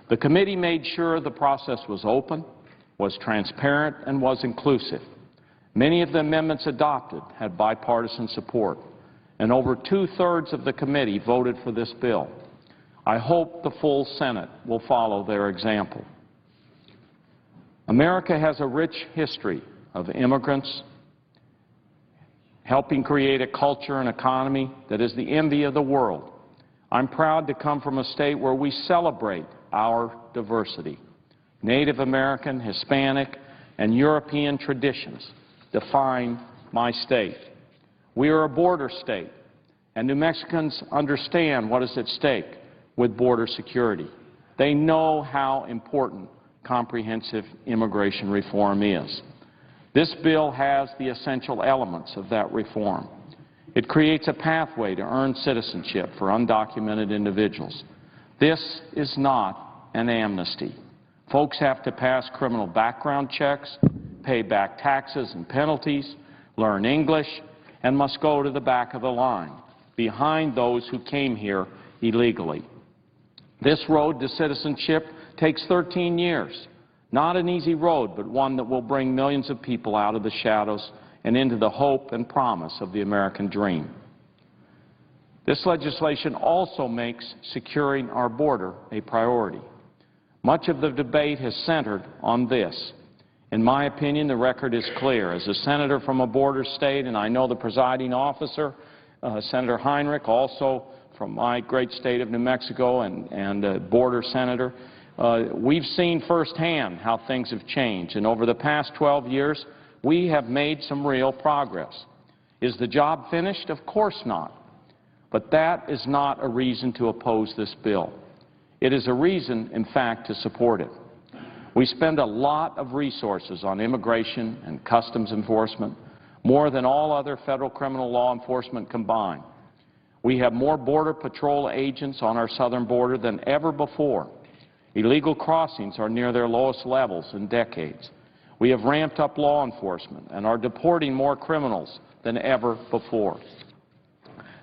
The committee made sure the process was open, was transparent, and was inclusive. Many of the amendments adopted had bipartisan support, and over two-thirds of the committee voted for this bill. I hope the full Senate will follow their example. America has a rich history of immigrants helping create a culture and economy that is the envy of the world. I'm proud to come from a state where we celebrate our diversity. Native American, Hispanic, and European traditions define my state. We are a border state, and New Mexicans understand what is at stake with border security. They know how important comprehensive immigration reform is. This bill has the essential elements of that reform. It creates a pathway to earn citizenship for undocumented individuals. This is not an amnesty. Folks have to pass criminal background checks, pay back taxes and penalties, learn English, and must go to the back of the line, behind those who came here illegally. This road to citizenship takes 13 years. Not an easy road, but one that will bring millions of people out of the shadows and into the hope and promise of the American dream. This legislation also makes securing our border a priority. Much of the debate has centered on this. In my opinion, the record is clear. As a senator from a border state, and I know the presiding officer, Senator Heinrich, also from my great state of New Mexico and a border senator, we've seen firsthand how things have changed. And over the past 12 years, we have made some real progress. Is the job finished? Of course not. But that is not a reason to oppose this bill. It is a reason, in fact, to support it. We spend a lot of resources on immigration and customs enforcement, more than all other federal criminal law enforcement combined. We have more Border Patrol agents on our southern border than ever before. Illegal crossings are near their lowest levels in decades. We have ramped up law enforcement and are deporting more criminals than ever before.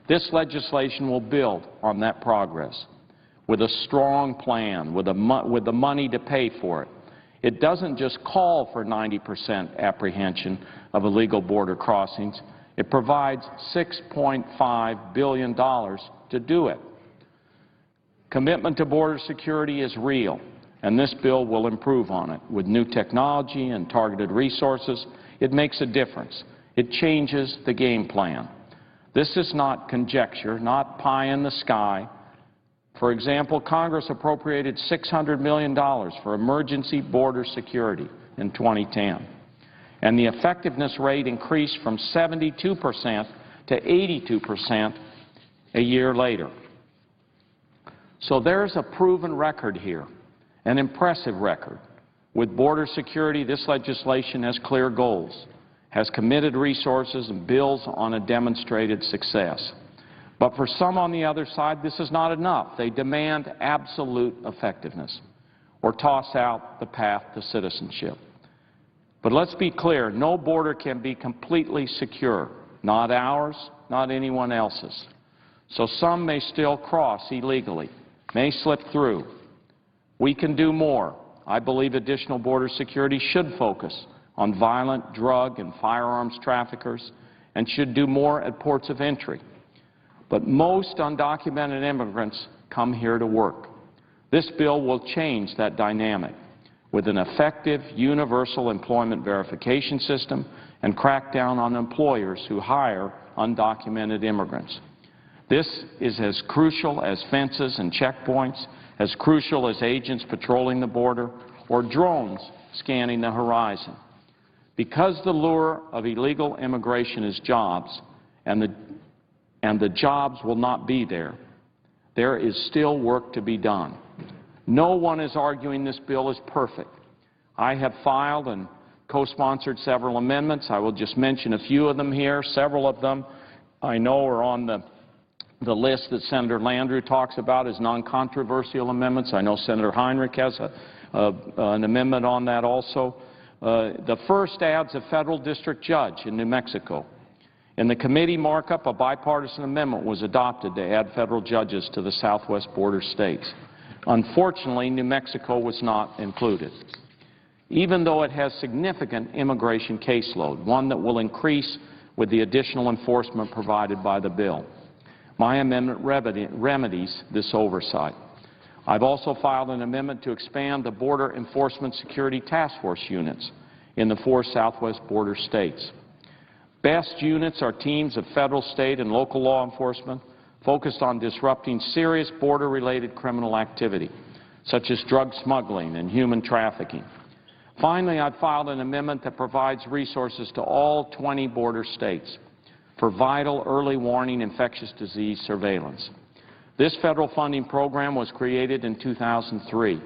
This legislation will build on that progress with a strong plan, with the money to pay for it. It doesn't just call for 90% apprehension of illegal border crossings. It provides $6.5 billion to do it. Commitment to border security is real, and this bill will improve on it. With new technology and targeted resources, it makes a difference. It changes the game plan. This is not conjecture, not pie in the sky. For example, Congress appropriated $600 million for emergency border security in 2010, and the effectiveness rate increased from 72% to 82% a year later. So there's a proven record here, an impressive record. With border security, this legislation has clear goals, has committed resources and builds on a demonstrated success. But for some on the other side, this is not enough. They demand absolute effectiveness or toss out the path to citizenship. But let's be clear, no border can be completely secure, not ours, not anyone else's. So some may still cross illegally, may slip through. We can do more. I believe additional border security should focus on violent drug and firearms traffickers and should do more at ports of entry. But most undocumented immigrants come here to work. This bill will change that dynamic with an effective universal employment verification system and crack down on employers who hire undocumented immigrants. This is as crucial as fences and checkpoints, as crucial as agents patrolling the border or drones scanning the horizon. Because the lure of illegal immigration is jobs, and the jobs will not be there, there is still work to be done. No one is arguing this bill is perfect. I have filed and co-sponsored several amendments. I will just mention a few of them here. Several of them I know are on the list that Senator Landrieu talks about as non-controversial amendments. I know Senator Heinrich has an amendment on that also. The first adds a federal district judge in New Mexico. In the committee markup, a bipartisan amendment was adopted to add federal judges to the southwest border states. Unfortunately, New Mexico was not included, even though it has significant immigration caseload, one that will increase with the additional enforcement provided by the bill. My amendment remedies this oversight. I've also filed an amendment to expand the Border Enforcement Security Task Force units in the 4 southwest border states. BEST units are teams of federal, state, and local law enforcement focused on disrupting serious border-related criminal activity, such as drug smuggling and human trafficking. Finally, I've filed an amendment that provides resources to all 20 border states for vital early warning infectious disease surveillance. This federal funding program was created in 2003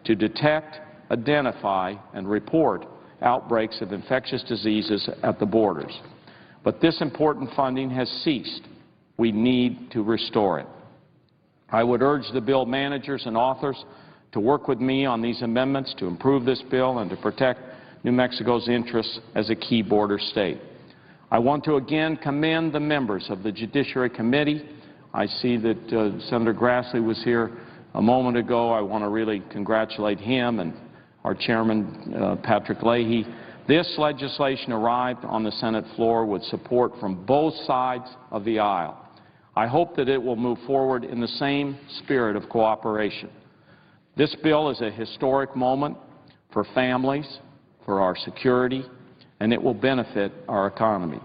to detect, identify, and report outbreaks of infectious diseases at the borders. But this important funding has ceased. We need to restore it. I would urge the bill managers and authors to work with me on these amendments to improve this bill and to protect New Mexico's interests as a key border state. I want to again commend the members of the Judiciary Committee. I see that Senator Grassley was here a moment ago. I want to really congratulate him and our chairman, Patrick Leahy. This legislation arrived on the Senate floor with support from both sides of the aisle. I hope that it will move forward in the same spirit of cooperation. This bill is a historic moment for families, for our security, and it will benefit our economy.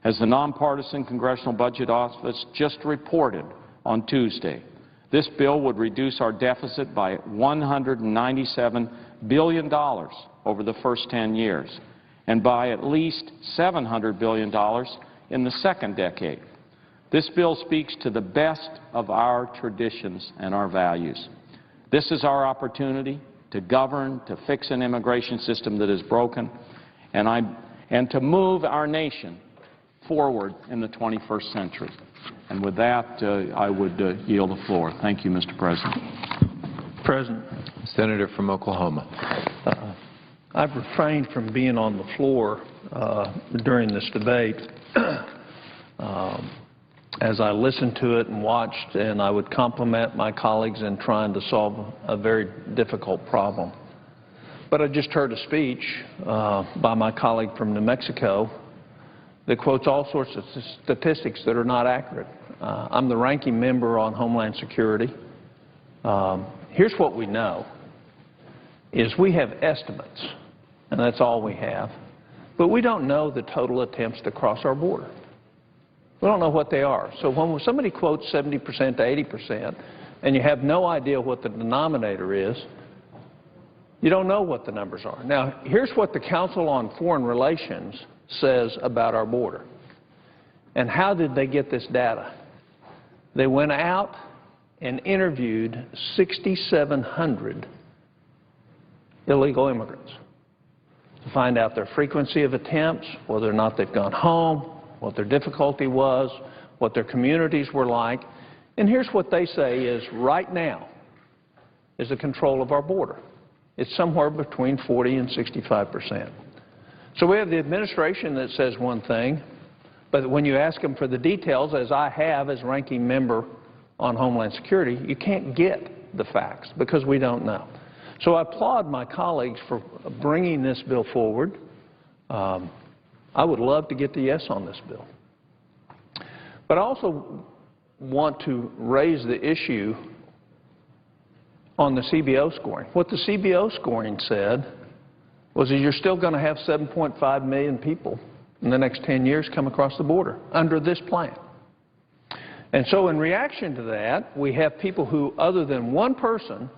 As the nonpartisan Congressional Budget Office just reported on Tuesday, this bill would reduce our deficit by $197 billion over the first 10 years, and by at least $700 billion in the second decade. This bill speaks to the best of our traditions and our values. This is our opportunity to govern, to fix an immigration system that is broken, and to move our nation forward in the 21st century. And with that, I would yield the floor. Thank you, Mr. President.
President.
Senator from Oklahoma.
I've refrained from being on the floor during this debate as I listened to it and watched, and I would compliment my colleagues in trying to solve a very difficult problem. But I just heard a speech by my colleague from New Mexico that quotes all sorts of statistics that are not accurate. I'm the ranking member on Homeland Security. Here's what we know, is we have estimates, and that's all we have, but we don't know the total attempts to cross our border. We don't know what they are. So when somebody quotes 70% to 80%, and you have no idea what the denominator is, you don't know what the numbers are. Now, here's what the Council on Foreign Relations says about our border. And how did they get this data? They went out and interviewed 6,700 illegal immigrants to find out their frequency of attempts, whether or not they've gone home, what their difficulty was, what their communities were like. And here's what they say is right now is the control of our border. It's somewhere between 40 and 65%. So we have the administration that says one thing, but when you ask them for the details, as I have as ranking member on Homeland Security, you can't get the facts because we don't know. So I applaud my colleagues for bringing this bill forward. I would love to get the yes on this bill. But I also want to raise the issue on the CBO scoring. What the CBO scoring said was that you're still going to have 7.5 million people in the next 10 years come across the border under this plan. And so in reaction to that, we have people who, other than one person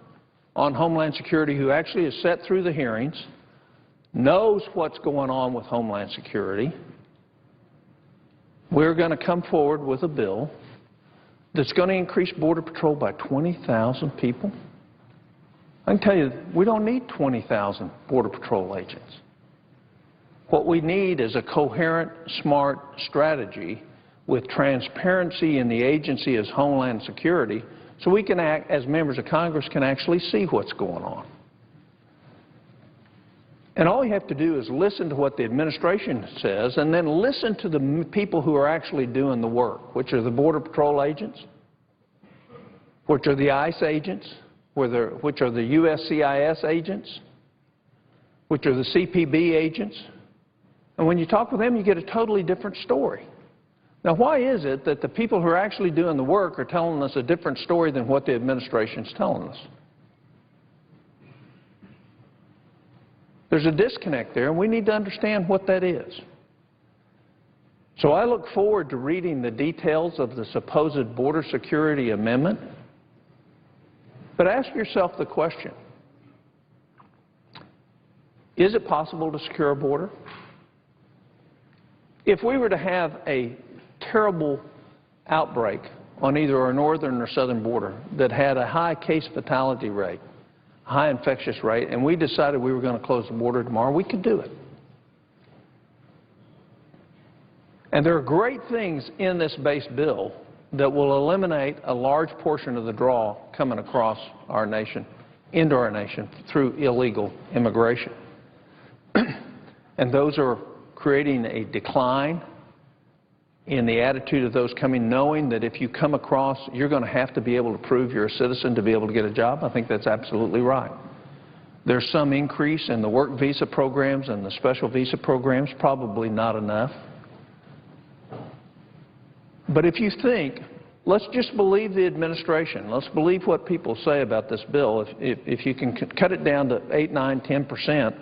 on Homeland Security who actually has sat through the hearings, knows what's going on with Homeland Security, we're going to come forward with a bill that's going to increase Border Patrol by 20,000 people. I can tell you, we don't need 20,000 Border Patrol agents. What we need is a coherent, smart strategy with transparency in the agency as Homeland Security so we can act, as members of Congress, can actually see what's going on. And all you have to do is listen to what the administration says and then listen to the people who are actually doing the work, which are the Border Patrol agents, which are the ICE agents, which are the USCIS agents, which are the CPB agents. And when you talk with them, you get a totally different story. Now, why is it that the people who are actually doing the work are telling us a different story than what the administration's telling us? There's a disconnect there, and we need to understand what that is. So I look forward to reading the details of the supposed border security amendment. But ask yourself the question, is it possible to secure a border? If we were to have a terrible outbreak on either our northern or southern border that had a high case fatality rate, high infectious rate, and we decided we were going to close the border tomorrow, we could do it. And there are great things in this base bill that will eliminate a large portion of the draw coming across our nation, into our nation, through illegal immigration. And those are creating a decline in the attitude of those coming, knowing that if you come across, you're going to have to be able to prove you're a citizen to be able to get a job. I think that's absolutely right. There's some increase in the work visa programs and the special visa programs, probably not enough. But if you think, let's just believe the administration, let's believe what people say about this bill, if you can cut it down to 8, 9, 10%,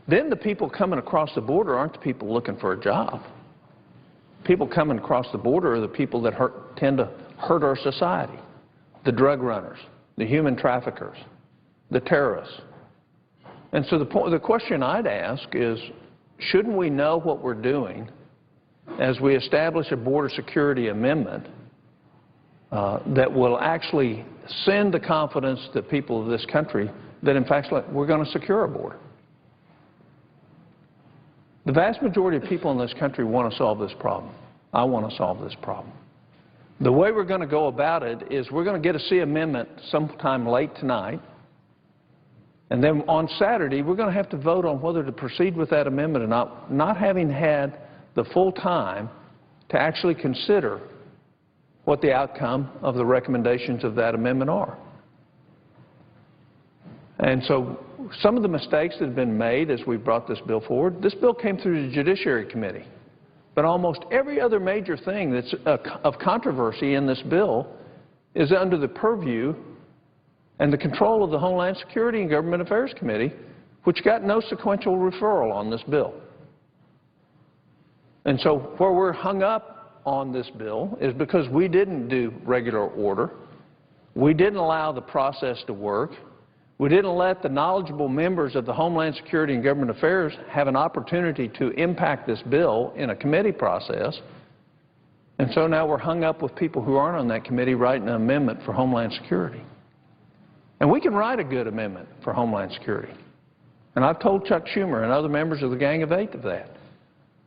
then the people coming across the border aren't the people looking for a job. People coming across the border are the people that tend to hurt our society, the drug runners, the human traffickers, the terrorists. And so the question I'd ask is, shouldn't we know what we're doing as we establish a border security amendment that will actually send the confidence to people of this country that, in fact, we're going to secure a border? The vast majority of people in this country want to solve this problem. I want to solve this problem. The way we're going to go about it is we're going to get a C amendment sometime late tonight, and then on Saturday we're going to have to vote on whether to proceed with that amendment or not having had the full time to actually consider what the outcome of the recommendations of that amendment are. And so some of the mistakes that have been made as we brought this bill forward, this bill came through the Judiciary Committee. But almost every other major thing that's of controversy in this bill is under the purview and the control of the Homeland Security and Government Affairs Committee, which got no sequential referral on this bill. And so where we're hung up on this bill is because we didn't do regular order. We didn't allow the process to work. We didn't let the knowledgeable members of the Homeland Security and Government Affairs have an opportunity to impact this bill in a committee process. And so now we're hung up with people who aren't on that committee writing an amendment for Homeland Security. And we can write a good amendment for Homeland Security. And I've told Chuck Schumer and other members of the Gang of Eight of that.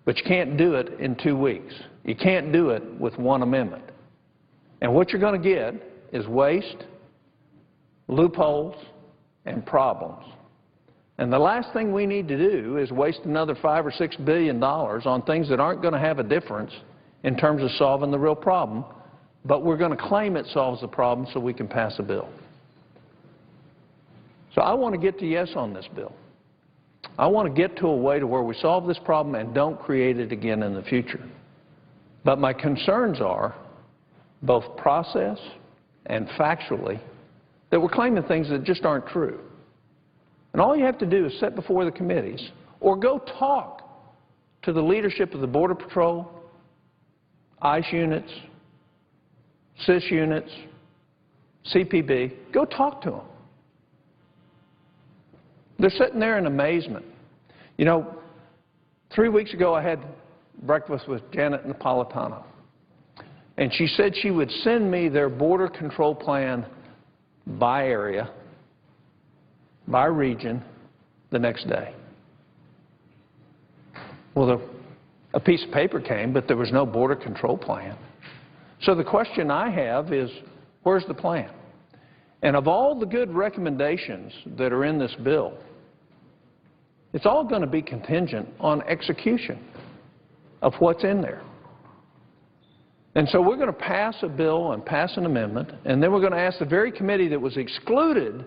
But you can't do it in 2 weeks. You can't do it with one amendment. And what you're going to get is waste, loopholes, and problems. And the last thing we need to do is waste another $5 or $6 billion on things that aren't going to have a difference in terms of solving the real problem, but we're going to claim it solves the problem so we can pass a bill. So I want to get to yes on this bill. I want to get to a way to where we solve this problem and don't create it again in the future. But my concerns are, both process and factually, that we're claiming things that just aren't true. And all you have to do is sit before the committees or go talk to the leadership of the Border Patrol, ICE units, CIS units, CPB. Go talk to them. They're sitting there in amazement. You know, 3 weeks ago I had breakfast with Janet Napolitano, and she said she would send me their border control plan by area, by region, the next day. Well, a piece of paper came, but there was no border control plan. So the question I have is, where's the plan? And of all the good recommendations that are in this bill, it's all going to be contingent on execution of what's in there. And so we're going to pass a bill and pass an amendment, and then we're going to ask the very committee that was excluded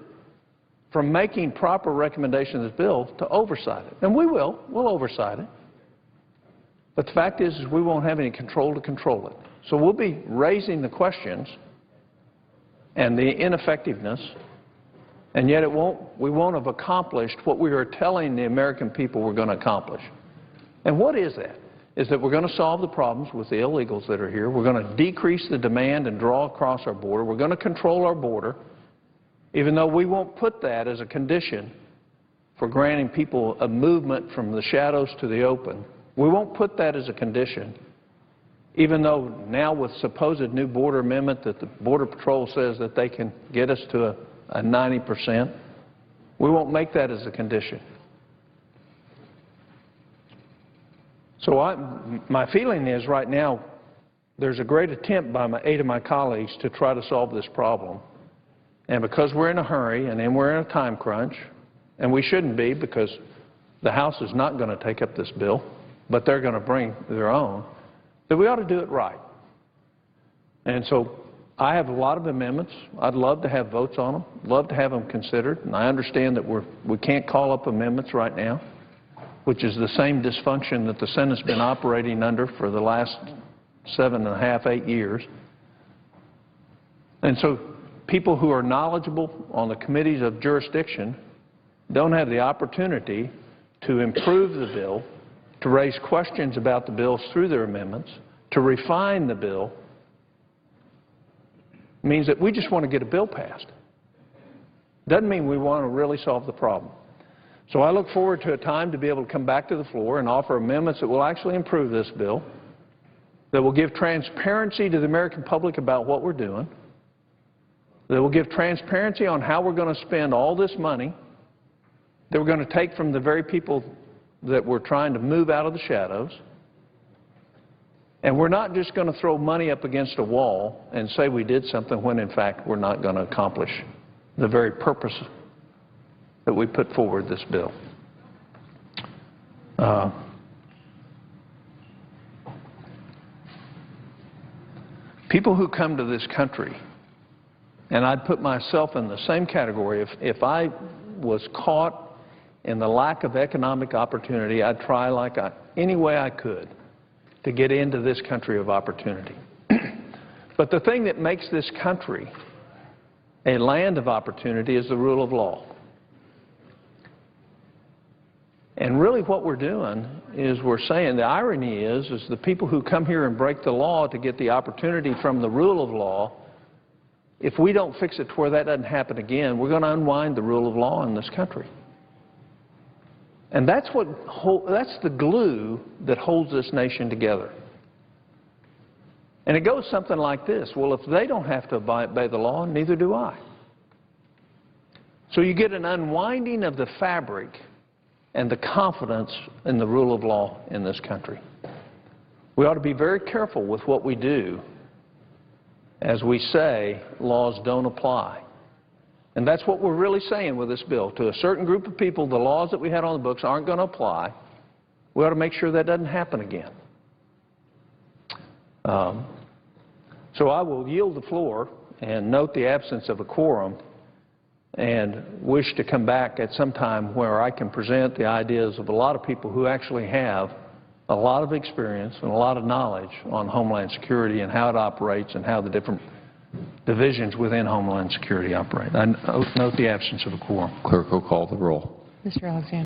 from making proper recommendations of this bill to oversight it. And we'll oversight it. But the fact is we won't have any control to control it. So we'll be raising the questions and the ineffectiveness, and yet we won't have accomplished what we were telling the American people we're going to accomplish. And what is that? Is that we're going to solve the problems with the illegals that are here. We're going to decrease the demand and draw across our border. We're going to control our border, even though we won't put that as a condition for granting people a movement from the shadows to the open. We won't put that as a condition, even though now with supposed new border amendment that the Border Patrol says that they can get us to a 90%. We won't make that as a condition. So my feeling is right now there's a great attempt by 8 of my colleagues to try to solve this problem. And because we're in a hurry and then we're in a time crunch, and we shouldn't be because the House is not going to take up this bill, but they're going to bring their own, that we ought to do it right. And so I have a lot of amendments. I'd love to have votes on them, love to have them considered. And I understand that we can't call up amendments right now, which is the same dysfunction that the Senate's been operating under for the last 7.5, 8 years. And so people who are knowledgeable on the committees of jurisdiction don't have the opportunity to improve the bill, to raise questions about the bills through their amendments, to refine the bill. It means that we just want to get a bill passed. Doesn't mean we want to really solve the problem. So I look forward to a time to be able to come back to the floor and offer amendments that will actually improve this bill, that will give transparency to the American public about what we're doing, that will give transparency on how we're going to spend all this money that we're going to take from the very people that we're trying to move out of the shadows. And we're not just going to throw money up against a wall and say we did something when, in fact, we're not going to accomplish the very purpose that we put forward this bill. People who come to this country, and I'd put myself in the same category, if I was caught in the lack of economic opportunity, I'd try any way I could to get into this country of opportunity. But the thing that makes this country a land of opportunity is the rule of law. And really what we're doing is we're saying, the irony is the people who come here and break the law to get the opportunity from the rule of law, if we don't fix it to where that doesn't happen again, we're going to unwind the rule of law in this country. And that's the glue that holds this nation together. And it goes something like this. Well, if they don't have to obey the law, neither do I. So you get an unwinding of the fabric and the confidence in the rule of law in this country. We ought to be very careful with what we do as we say laws don't apply. And that's what we're really saying with this bill. To a certain group of people, the laws that we had on the books aren't going to apply. We ought to make sure that doesn't happen again. So I will yield the floor and note the absence of a quorum and wish to come back at some time where I can present the ideas of a lot of people who actually have a lot of experience and a lot of knowledge on Homeland Security and how it operates and how the different divisions within Homeland Security operate. I note the absence of a quorum.
Clerk will call the roll.
Mr. Alexander.